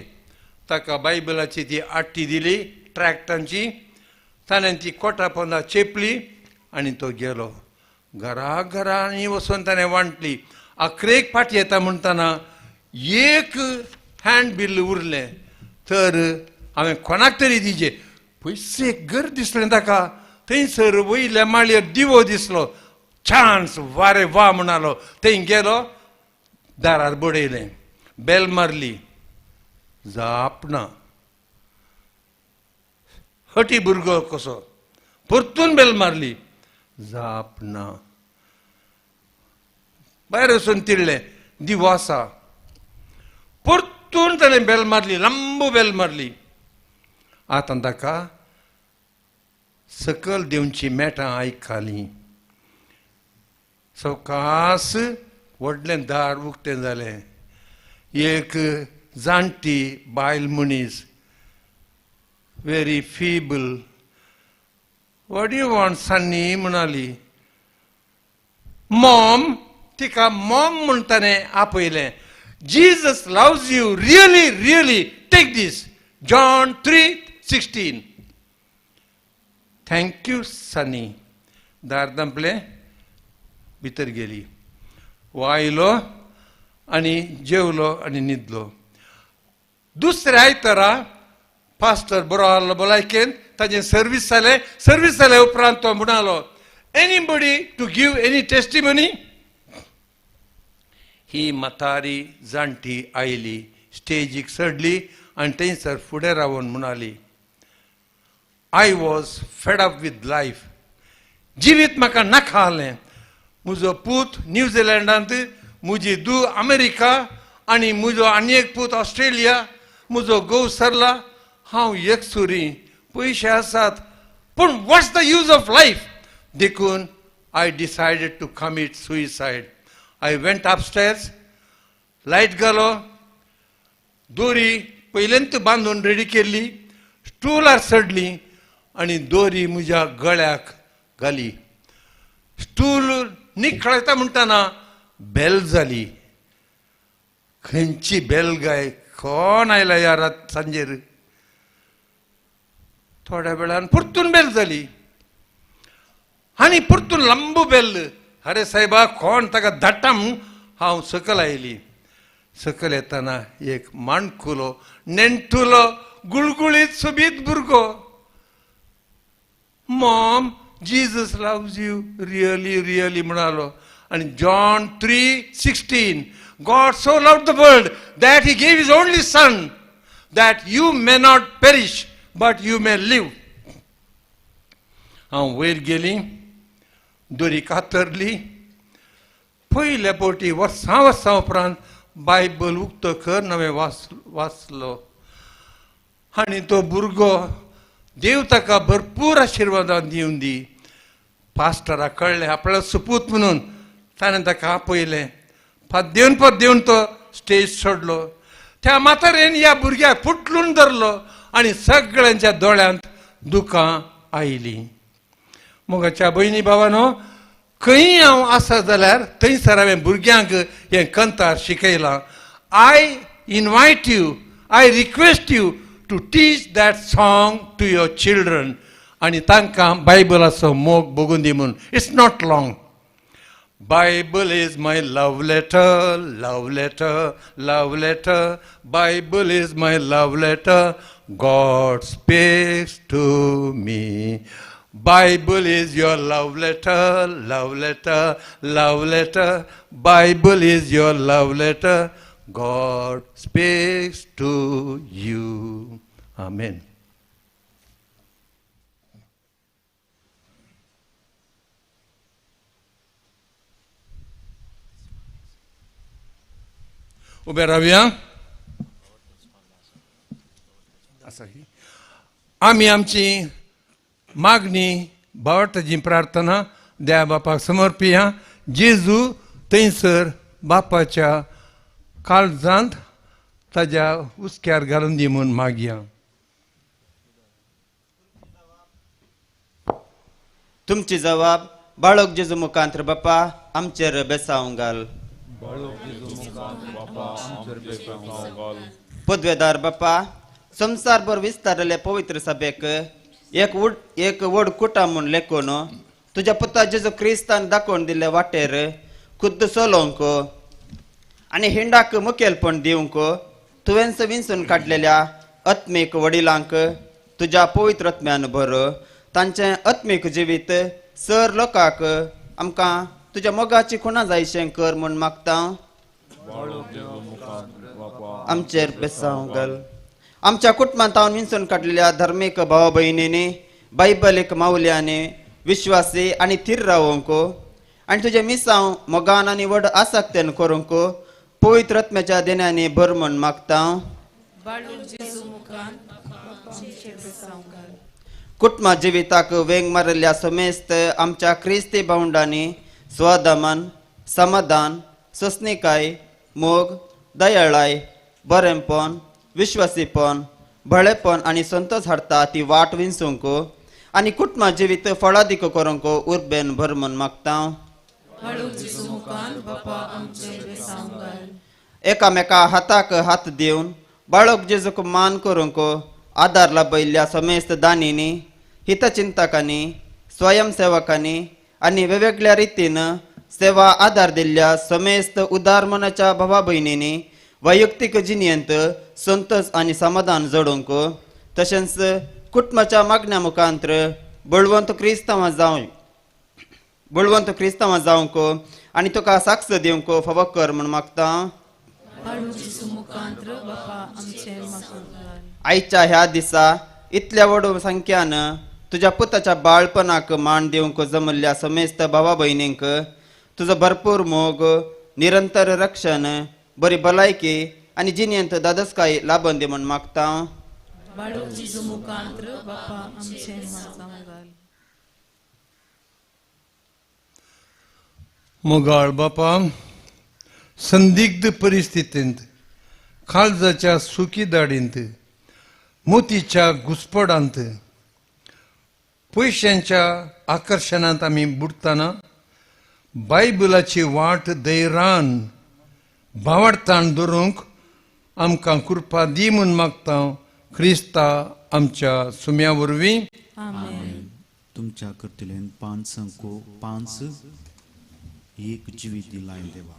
ताका बायबलाची ती आट्टी दिली ट्रॅक्टांची. ताणें ती कोटा पोंदा चेपली आनी तो गेलो. घरा घरांनी वचून ताणें वांटली. अकरेक फाटी येता म्हणटना एक हँड बिल उरलें. तर हांवें कोणाक तरी दिजें. पयशे घर दिसलें ताका. थंयसर वयल्या माळयेर दिवो दिसलो. चान्स, वारे वा म्हणालो. थंय गेलो, दारार बडयलें, बेल मारली, जापना. हटी भुरगो कसो. परतून बेल मारली, जापना. भायर वचून तिडलें, दिवो आसा. परतून ताणें बेल मारली, लांब बेल मारली. आतां ताका सकल देवची मेटां आयकली. सवकास व्हडलें दार उक्तें जालें. एक जाणटी बायल मनीस, very feeble. What you want sonny म्हणाली. मॉम. तिका मॉम म्हूण ताणें आपयलें. Jesus loves you really really. Take this. John 3:16. Thank you sonny. दार दांपलें भितर गेली वो आयलो आनी जेवलो आनी न्हिदलो दुसऱ्या आयतारा पास्टर बरो आहलो भलायकेन ताजें सर्वीस जाले उपरांत तो म्हणलो anybody to give any testimony ही म्हातारी जाणटी आयली स्टेजीक चडली आनी थंयसर फुडें रावन म्हणाली I was fed up with life जिवीत म्हाका नाका आहलें म्हजो पूत न्यूझिलंडांत म्हजी धूव अमेरिका आनी म्हजो आनी एक पूत ऑस्ट्रेलिया म्हजो घोव सरला हांव एकसुरी पयशे आसात पूण what's the use of life देखून I decided to commit suicide I went upstairs light घालो दोरी पयलेंत बांदून रेडी केल्ली स्टूलार चडली आनी दोरी म्हज्या गळ्याक घाली स्टूल निखळयता म्हणटना बेल जाली खंयची बेल गाय कोण आयला ह्या रात सांजेर थोड्या वेळान परतून बेल जाली आनी परतून लंब बेल अरे सायबा कोण ताका धाडटा म्हूण हांव सकयल आयली सकयल येताना एक माणकुलो नेणटुलो गुळगुळीत सुबीत भुरगो Maugham Jesus loves you really, really म्हणलो आणि John 3:16 God so loved the world that he gave his only son that you may not perish but you may live. हांव वयर गेली दोरी कातरली पयल्या फावटी वर्सां उपरांत बायबल उक्तकर नवें वाचलो आनी तो भुरगो देव ताका भरपूर आशिर्वादां दिवन दी पास्टराक कळ्ळें आपलो सुपूत म्हणून ताणें ताका आपयलें पद्देवन तो स्टेज सोडलो त्या म्हातारेन ह्या भुरग्याक फुटलून धरलो आनी सगळ्यांच्या दोळ्यांत दुकां आयलीं मोगाच्या भयणी भावानो खंय हांव आसा जाल्यार थंयसर हांवें भुरग्यांक हें कंतार शिकयलां I invite you I request you to teach that song to your children आणि तांकां बायबलाचो मोग बगून दी म्हूण it's not long Bible is my love letter, love letter, love letter. Bible is my love letter. God speaks to me. Bible is your love letter, love letter, love letter. Bible is your love letter. God speaks to you. Amen. उबे रावया आमी आमची मागणी भावार्थाची प्रार्थना देवा बापाक समर्पिया जेजू थंयसर बापाच्या काळजांत ताज्या उस्क्यार घालून दी म्हूण मागया तुमची जबाब बाळक जेजू मुखांतर बापा आमचेर बेसावंक घाल पदवेदार बापा संवसारभर विस्तारले पवित्र सभेक एक व्हड कुटुंब म्हूण लेखून तुज्या पुता जेजू क्रिस्तान दाखोवन दिल्ले वाटेर खुद्द चलोवंक आनी हिंडाक मुखेलपण दिवंक तुवें विंचून काडलेल्या आत्मीक वडिलांक तुज्या पवित्र आत्म्यान भर तांचें आत्मीक जिवीत सर लोकांक आमकां तुज्या मोगाची खुणा जायशें कर म्हूण मागता आमचेर बेसावंक घाल आमच्या कुटुंबांत हांव विंचून काडलेल्या धर्मीक भाव भयणींनी बायबलीक माऊल्यांनी विश्वासी आनी थीर रावंक आनी तुजे मिसांव मोगान आनी व्हड आसक्तेन करूंक पवित्र आत्म्याच्या देण्यांनी भर म्हूण मागता कुटुंबा जिविताक वेंग मारिल्ल्या समेस्त आमच्या क्रिस्ती भावंडांनी स्वदमन समाधान सस्निकाय मोग दयाळाय बरेंपण विश्वासीपण भळेपण आनी संतोष हाडटा ती वाट विंचूंक आनी कुटुंबा जिवीत फळादीक करूंक उर्बेन भर म्हूण मागता एकामेका हाताक हात दिवन बाळक जेजूक मान करूंक आदार लाभयल्ल्या समेस्त दानींनी हितचिंतकांनी स्वयंसेवकांनी आणि वेगवेगळ्या रीतीनं सेवा आधार दिल्ल्या समेस्त उदार मनाच्या भावा भयणींनी वैयक्तिक जिणेंत संतोष आणि समाधान जोडूंक तशेंच कुटुंबाच्या मागण्या मुखांतर बळवंत क्रिस्तांवां जावंक आणि तुका साक्ष दिवंक फावो कर म्हण मागता. आयच्या ह्या दिसा इतल्या व्हड संख्यान तुझ्या पुताच्या बाळपणाक मान दिवंक जमल्ल्या समेस्त भावा भयणींक तुझो भरपूर मोग, निरंतर रक्षण, बरी भलायकी आणि जिणेंत दादस्काय लाभून दी म्हण मागता. मोगाळ बापा, संदिग्ध परिस्थितींत, काळजाच्या सुखी दाडींत, मोतीच्या घुसपडांत, पयशांच्या आकर्शणांत आमी बुडतना बायबलाची वाट धैर्यान भावार्थान दवरूंक आमकां कृपा दी म्हूण मागता. क्रिस्ता आमच्या सुम्या वरवीं. तुमच्या करतल्यान 5 संको 5 एक जिवीत लायन देवा.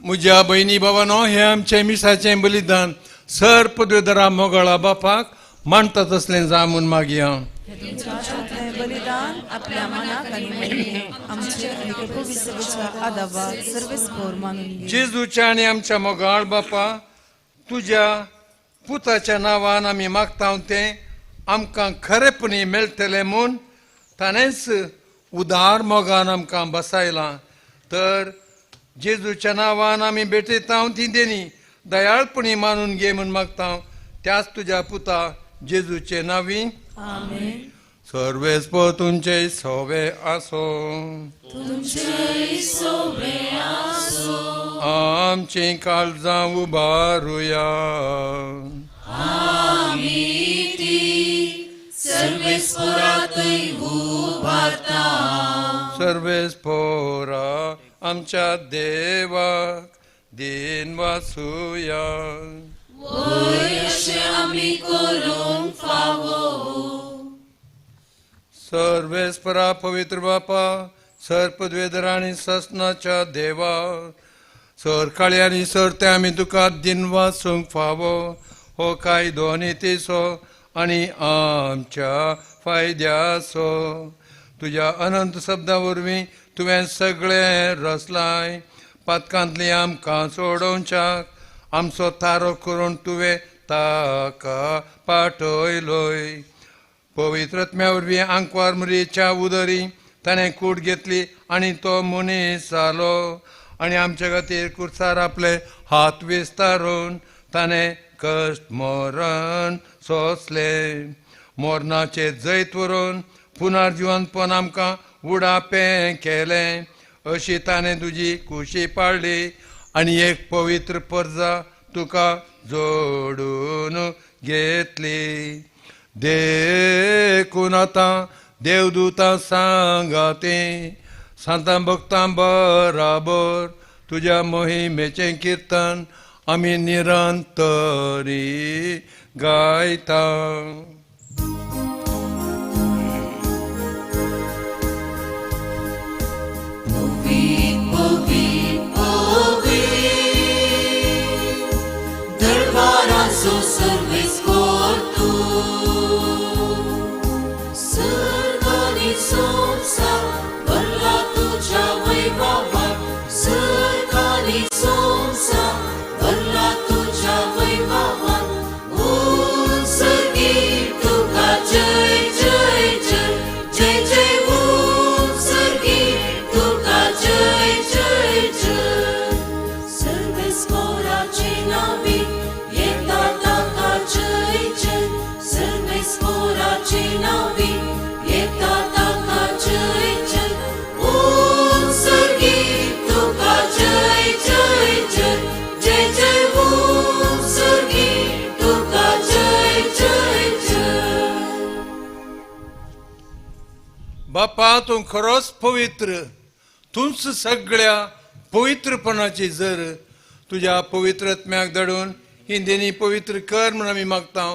म्हज्या भयणी भावांनो, हे आमचे मिसाचें बलिदान सर पदवेदरा मोगाळा बापाक मानता तसलें जा म्हूण मागया. बलिदान आपल्या मनाक आनी मनाक आमचे आनी पवित्र सभेच्या आदाबाक सर्वेस्पोर मानून घे. जेजूच्या आनी आमच्या मोगाळ बापा, तुज्या पुताच्या नांवान आमी मागता तें आमकां खरेपणी मेळटलें म्हूण ताणेंच उदार मोगान आमकां बसायलां. तर जेजूच्या नांवान आमी भेटयता ती देणी दयाळपणी मानून घे म्हूण मागता. त्याच तुज्या पुता जेजूचे नांवी. सर्वेस्पर तुमचे सोवे आसो. आमची काळजां उबारुया. सर्वेस्पोरा आमच्या देवाक दिन वासुया. सर्वेस्परा पवित्र बापा, सर पदवेदर आनी ससनाच्या देवा, सर काळी आनी सर ते आमी तुका दिन वासूंक फावो. हो कायदो नितीसो आनी आमच्या फायद्याचो. तुज्या अनंत शब्दा वरवीं तुवें सगळें रचलाय. पातकांतली आमकां सोडोवच्याक आमचो तारो करून तुवें ताका पाठयलोय. पवित्रत्म्या वरवीं आंकवार मुरीच्या उदरी ताणें कूड घेतली आनी तो मनीस जालो. आनी आमचे खातीर कुर्सार आपले हात विस्तारून ताणें कश्ट मरण सोंसले. मोरणाचे जैत व्हरून पुनर्जिवंतपण आमकां उडापें केलें. अशी ताणें तुजी खुशी पाळली आनी एक पवित्र पर्जा तुका जोडून घेतली. देखून आतां देवदूतां सांगाती सांतां भक्तां बराबर तुज्या मोहिमेचें किर्तन आमी निरंतरी गायता. दरबाराचो सर्वेस्को बापा तू खरोच पवित्र, तूच सगळ्या पवित्रपणाची जर तुझ्या पवित्र आत्म्याक धाडून ही देणी पवित्र कर म्हणून आमी मागता.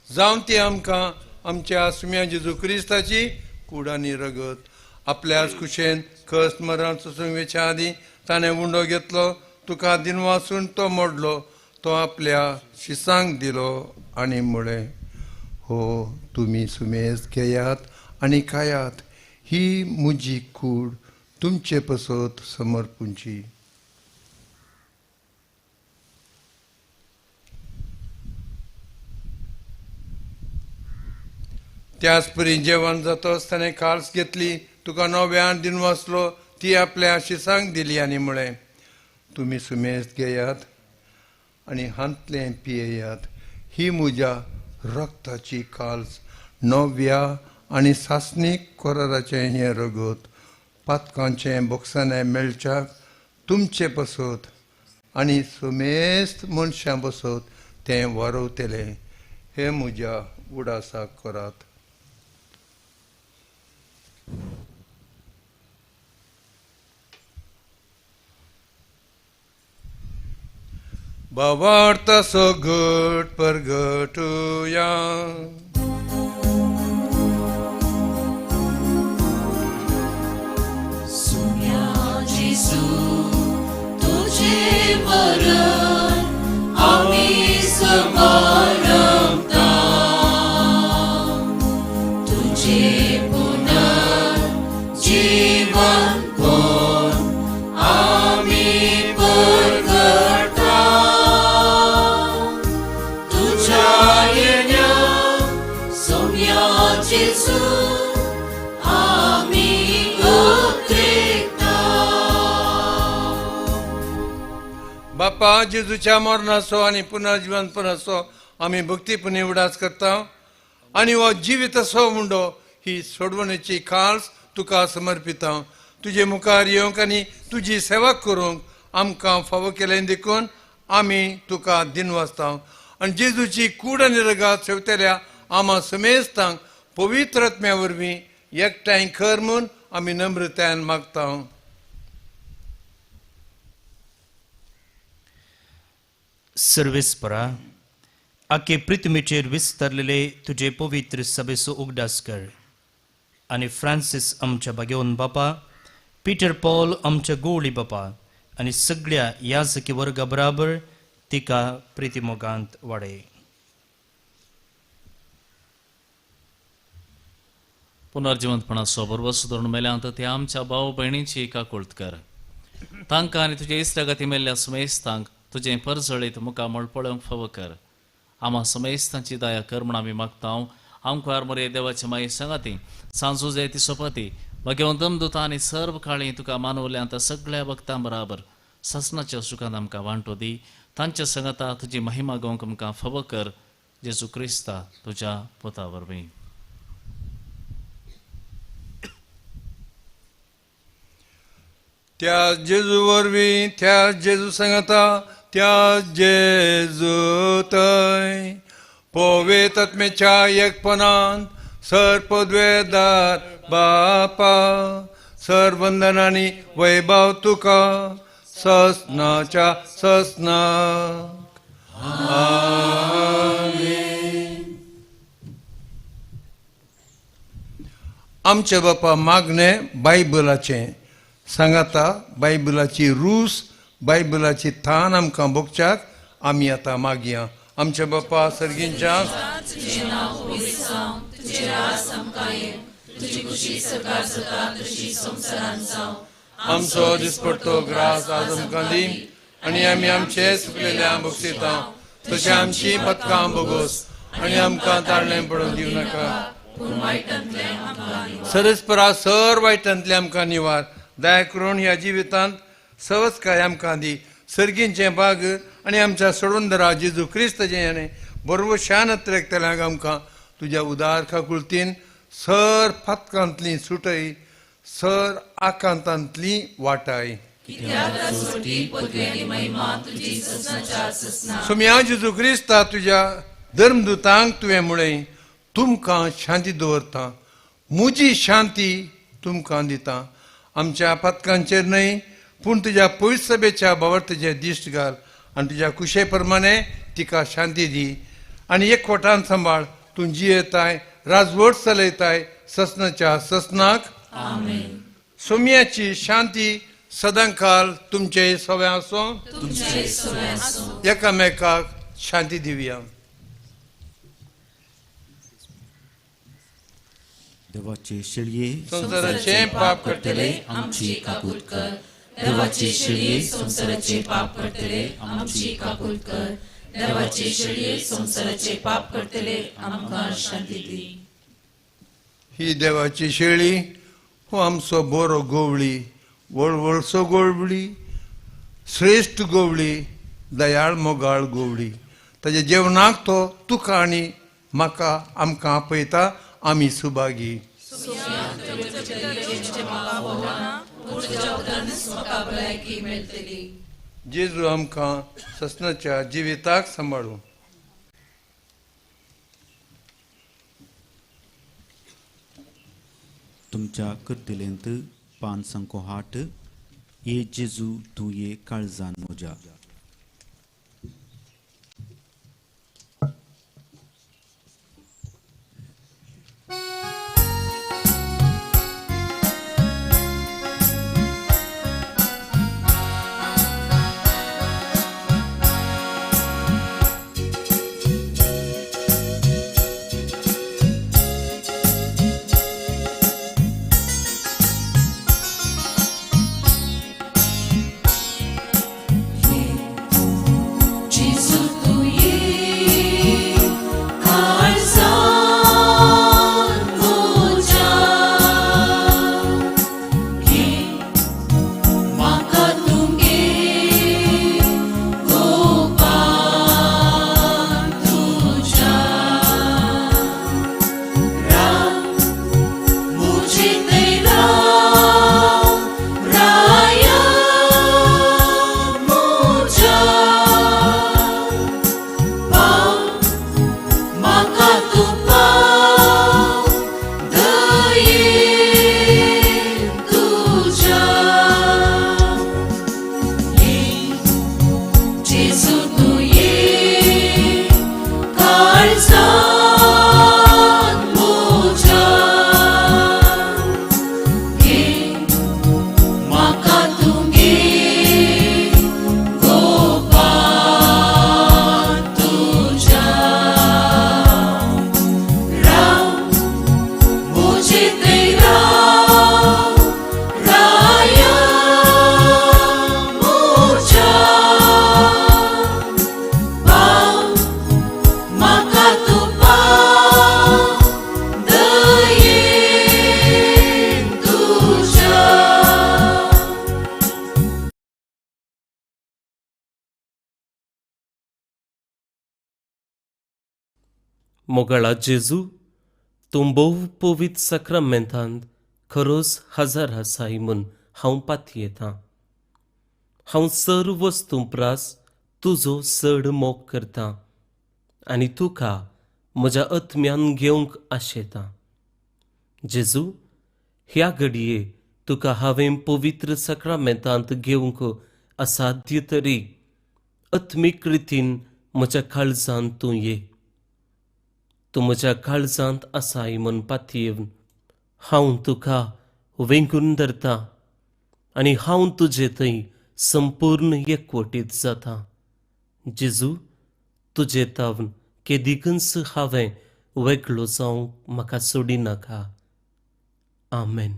जावन ती आमकां आमच्या सुम्या जेजू क्रिस्ताची कूड आनी रगत आपल्याच कुशेन कस मरण सोंसुंक आदी ताणें उंडो घेतलो, तुका दिनवासून तो मोडलो, तो आपल्या शिसांक दिलो आनी म्हळें, हो तुमी सुमेज घेयात आनी खायात, ही म्हजी कूड तुमचे पसत समर्पूंची. त्याच परी जेवण जातो आसतना काल्स घेतली, तुका नव्यान दिन वाचलो, ती आपल्या शिसांक दिली आनी म्हळें, तुमी सुमेज घेयात आनी हांतलें पियेयात, ही म्हज्या रक्ताची काल्स नव्या आनी सासणीक कोराराचें हें रगत पातकांचें बोक्साने मेळच्याक तुमचे पसत आनी सुमेस्त मनशां बसत तें वारवतलें, हें म्हज्या उडासाक करात. भावार्थ सगट परगटुया. तुझे मरण आम्ही समारंभता, तुझे पुनर्जीवन पण आम्ही परगटा, तुझ्या येण्या सौम्या जेजू आम्ही उद्रेकता. बापा जेजूच्या मरणाचो आनी पुनर्जीवनपणाचो आमी भक्तीपणी उडास करता आनी हो जिवीत असो मुंडो ही सोडवणेची खास तुका समर्पिता. तुजे मुखार येवंक आनी तुजी सेवा करूंक आमकां फावो केलें देखून आमी तुका दिनवासता. आनी जेजूची कूड आनी रगात सेवतल्या आमा समेस्तांक पवित्र आत्म्या वरवीं एकठांय कर म्हूण आमी नम्रतायेन मागता. सर्वेस्परा, आखे पृथ्वीचेर विस्तारलेले तुझे पवित्र सभेचो उगडास कर आनी फ्रांसीस आमच्या भाग्यवन बापा, पीटर पॉल आमच्या गोवळी बापा आनी सगळ्या याजकी वर्गा बराबर तिका प्रितीमोगांत वाडय. पुनर्जीवंतपणाचो बरोबर सुदारून मेल्यांत ते आमच्या भाव भयणीची काकुळट कर. तांकां आनी तुजे इश्टागती मेल्ल्या समेस्तांक तुजें परजळीत मुखार मळपळोवंक फावो कर. आम्हा समेस्तांची दया कर म्हूण आमी मागता. आमकां मरे देवाचे माई सांगाती सांजू जाय ती सोपाती भाग्यवन दमदूता आनी सर्व काळी तुका मानवल्यांत सगळ्या भक्तां बराबर ससनाच्या सुखांत आमकां वांटो दी. तांच्या संगता तुजी महिमा घेवंक आमकां फावो कर. जेजू क्रिस्ता तुज्या पुता वरवीं. त्या जेजू वरवीं त्या जेजू सांगता त्या जेजू थंय पवित्र आत्म्याच्या एकपणांत सरपदवेदार बापा सर्वंदनांनी वैभव तुका ससनाच्या ससनाक. आमेन. आमचे बापा मागणे बायबलाचें सांगाता, बायबलाची रूस बायबलाची थान आमकां भोगच्याक आमी आतां मागया. आमचे बापा सर्गींच्या आमचो दिसपडटो ग्रास आज आमकां दी आनी आमी आमचे सुकलेल्या भोगतीता तशें आमची पथकां भोगोस आनी आमकां तारलें पडून दिवं नाका. सरस्परा सर वायटांतले आमकां निवार. दया करून ह्या जिवितांत सवच काय आमकां दी. सर्गींचे भाग आनी आमच्या सोडवंदरा जेजू क्रिस्त जेणे बरोबर शान एकतल्यांक आमकां तुज्या उदार काकुळतीन सर फातकांतली सुटय, सर आकांतांतली वाटाय. सुम्या जेजू क्रिस्ता तुज्या धर्मदूतांक तुवें म्हळें तुमकां शांती दवरता, म्हजी शांती तुमकां दिता आमच्या पथकांचेर न्हय पूण तुज्या पवित्र सभेच्या बाबतीचेर दिश्ट घाल आनी तुज्या कुशे प्रमाणे तिका शांती दी आनी एकवटान सांबाळ तूं जियेताय राजवट चलयताय ससनाच्या ससनाक सोम्याची शांती सदांकाल तुमचे सवे आसूं एकामेकाक शांती दिवया. देवाचे शेळये संसाराचे पाप करतले आमची काकूट कर. देवाची शेळये संसाराचे पाप करतले आमची काकूट कर. देवाची शेळये संसाराचे पाप करतले आमकां शांती दी. ही देवाची शेळी हो आमचो बरो गोवळी वळवळसो गोवळी श्रेष्ठ गोवळी दयाळ मोगाळ गोवळी ताजे जेवणाक तो तुका आनी म्हाका आमकां आपयता आमी सुभागी. जेजू आमकां ससनाच्या जिविताक सांबाळूं. तुमच्या करतलेंत पान संको हाट ये जेजू तू ये काळजान म्हज्या. मोगळा जेजू तूं भोव पवित्र सक्रामेंतांत खरोच हजर आसाय म्हूण हांव पातयेतां. हांव सर्व वस्तू प्रास तुजो चड मोग करतां आनी तुका म्हज्या आत्म्यान घेवंक आशेतां. जेजू ह्या घडये तुका हांवें पवित्र सक्रामेंतांत घेवंक असाध्य तरी आत्मीक रितीन म्हज्या काळजांत तूं ये. तूं म्हज्या काळजांत आसाय म्हूण पातयेवन हांव तुका वेंगून धरतां आनी हांव तुजे थंय संपूर्ण एकवटीत जातां. जेजू तुजे तावन केदिकच हांवें वेगळो जावंक म्हाका सोडिनाका. आमेन.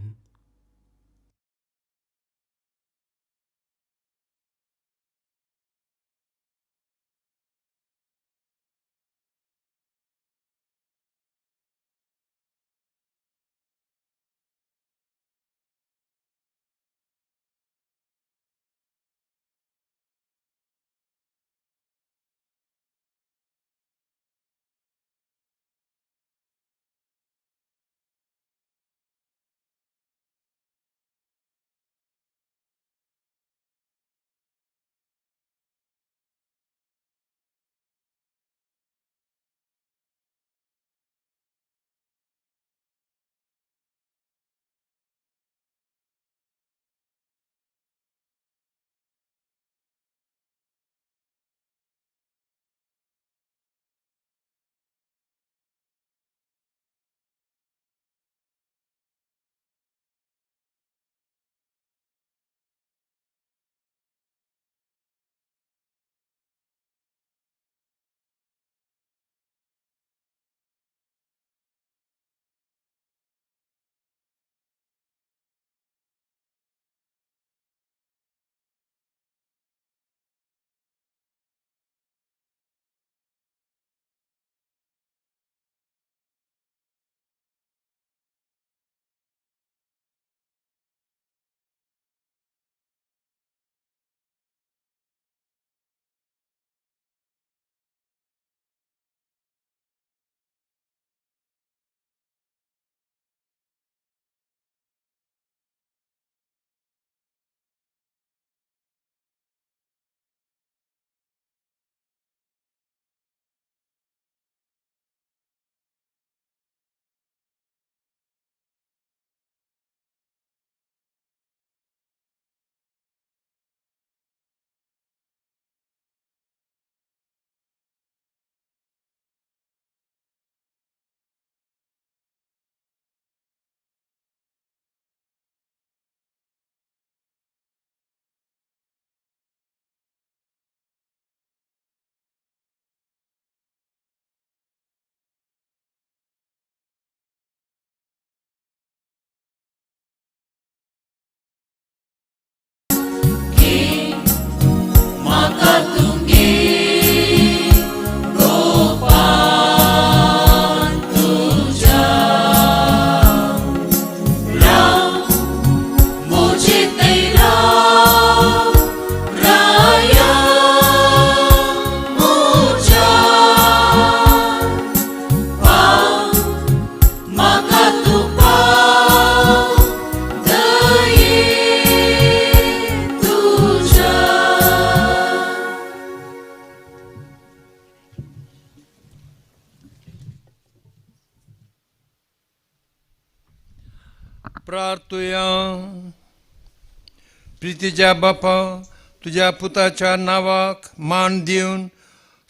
प्रार्थुया. प्रितीच्या बापा, तुझ्या पुताच्या नावाक मान दिवन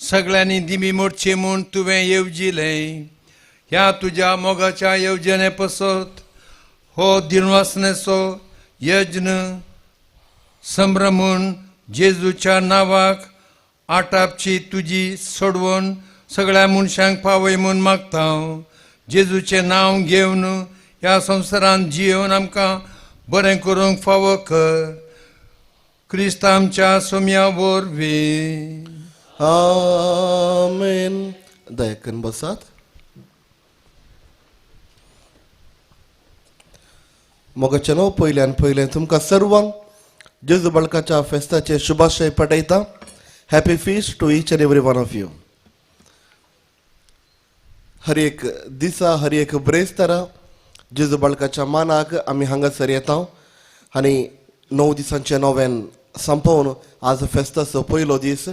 सगळ्यांनी दिमी मोडची म्हूण तुवें येवजिलें. ह्या तुझ्या मोगाच्या येवजणे पसत हो दिनवासनेचो यज्ञ संभ्रमून जेजूच्या नावाक आटापची तुजी सोडवून सगळ्या मनशांक पावय म्हूण मागता. जेजूचें नांव घेवन ह्या संवसारांत जियोन आमकां बरें करूंक फावो कर. क्रिस्त आमच्या सोम्या वरवीं. आमेन. दयाकन बसात. मोगाचें न्हू पयलें तुमकां सर्वांक जेजू बाळकाच्या फेस्ताचे शुभाशय पाठयता. Happy feast to each and every one of you. हर एक दिसा हर एक ब्रेस्तारा जेजू बाळकाच्या मानाक आमी हांगासर येता आनी 9 दिसांचे नोवेन संपवून आज फेस्ताचो पयलो दीस.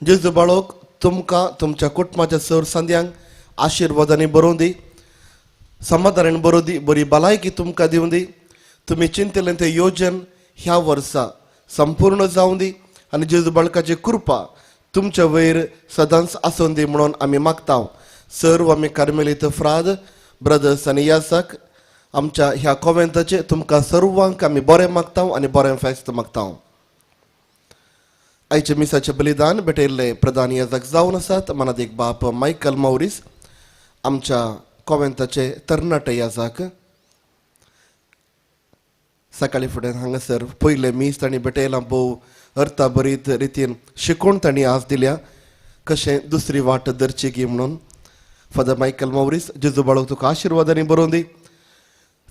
जेजू बाळक तुमकां तुमच्या कुटुंबाच्या सर सांद्यांक आशिर्वादांनी बरोवन दी, समाधानान बरोवन दी, बरी भलायकी तुमकां दिवन दी. तुमी चिंतलें तें योजन ह्या वर्सा संपूर्ण जावं दी आनी जेजू बाळकाची कृपा तुमच्या वयर सदांच आसून दी म्हणून आमी मागता. सर्व आमी कार्मेलीत फ्राद ब्रदर्स आनी यासाक आमच्या ह्या कॉवेंताचे तुमकां सर्वांक आमी बरें मागता आनी बरें फेस्त मागता. आयचे मिसाचे बलिदान भेटयल्ले प्रधान याजक जावन आसात मनादीक बाप मायकल मौरीस, आमच्या कॉवेंताचे तरणाटे याजक. सकाळी फुडें हांगासर पयले मीस तांणी भेटयलां. भोव अर्थाभरीत रितीन शिकवण तांणी आज दिल्या कशें दुसरी वाट धरची म्हणून. फादर मायकल मौरीस, जेजू बाळक तुका आशिर्वादांनी बरोवन दी,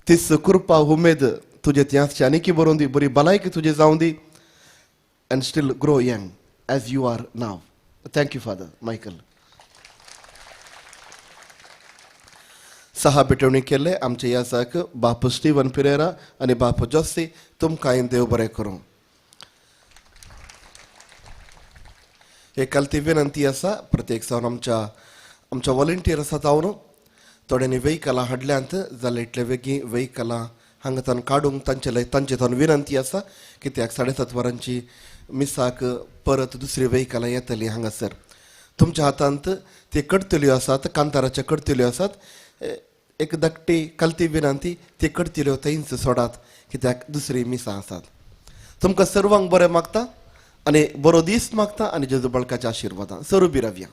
तीच कृपा उमेद तुजे त्याची आनीकी बरोवन दी, बरी भलायकी तुजी जावं दी and still grow young as you are now. Thank you, Father Michael. सहा भेटवणी केले आमचे यासाक बाप स्टीवन पिरेरा आणि बाप जोसी. तुमकां हांवें देव बरें करूं. एक काल ती विनंती आसा प्रत्येक जावन आमच्या वॉलंटियर आसा जावन थोड्यांनी वेहिकलां हाडल्यांत जाल्यार इतले बेगीन वेहिकलां हांगाच्यान काडूंक तांचे थंय विनंती आसा. कित्याक 7:30 वरांची मिसाक परत दुसरी वेहिकलां येतलीं हांगासर. तुमच्या हातांत ते कडतल्यो आसात, कांताराचे कडतल्यो आसात. एक धाकटी कालती विनंती, ते कडतल्यो थंयच सोडात कित्याक दुसरी मिसां आसात. तुमकां सर्वांक बरें मागता आनी बरो दीस मागता आनी जेजू बाळकाच्या आशिर्वादां सरू बी रावया.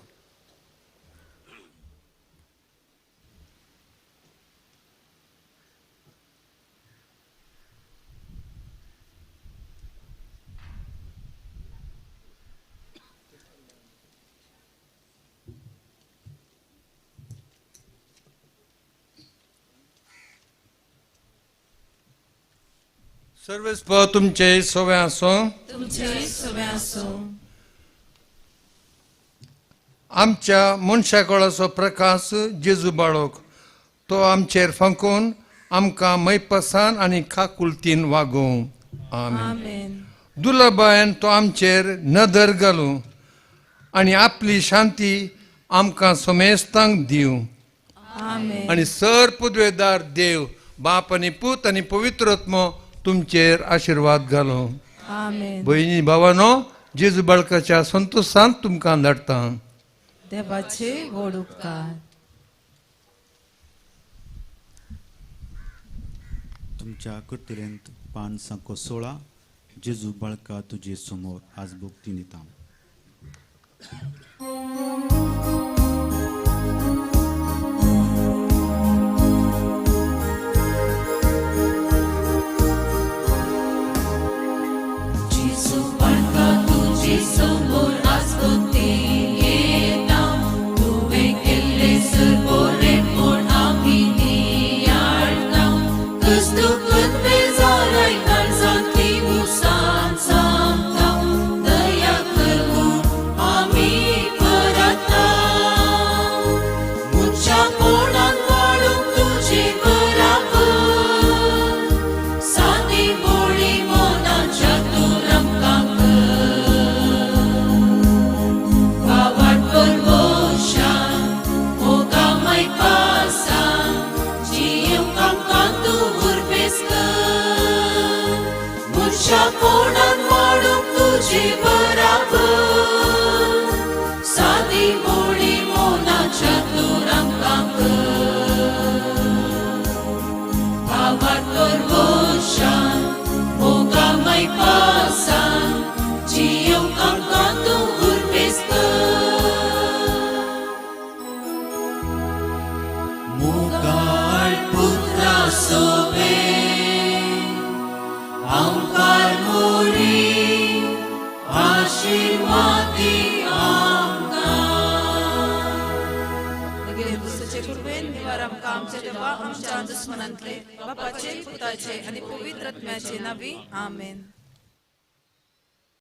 सर्वेस्प तुमचे सोवे आसो. आमच्या मनशाकळाचो प्रकाश जेजू बाळक तो आमचेर फांकून आमकां मैपसान आनी काकुलतीन वागोवं. आमेन. दुर्लभायन तो आमचेर नदर घालूं आनी आपली शांती आमकां सोमेस्तांक दिवं. आनी सर पुदवेदार देव बाप आनी पूत आनी पवित्रत्म तुमचेर आशिर्वाद घालो. भयणी भावानो, जेजू बाळकाच्या संतोशांत तुमकां धाडटा. देवाचे व्हड उपकार. तुमच्या कुर्तिरेंत पान सांको 16 जेजू बाळका तुजे समोर आज भोगती दिता. समोर आज भक्ती येता, तुवें केल्ले सर्वोरे म्हूण आमी नियाळटा. कस्तुकत बेजाराय काळजांतली मुसान सांगता, दया कर म्हूण आमी उपकार आमकां आमचे देवा आमच्या दुस्मनांतले बापाचे पुताचे आनी पवित्र आत्म्याचे नावी आमेन.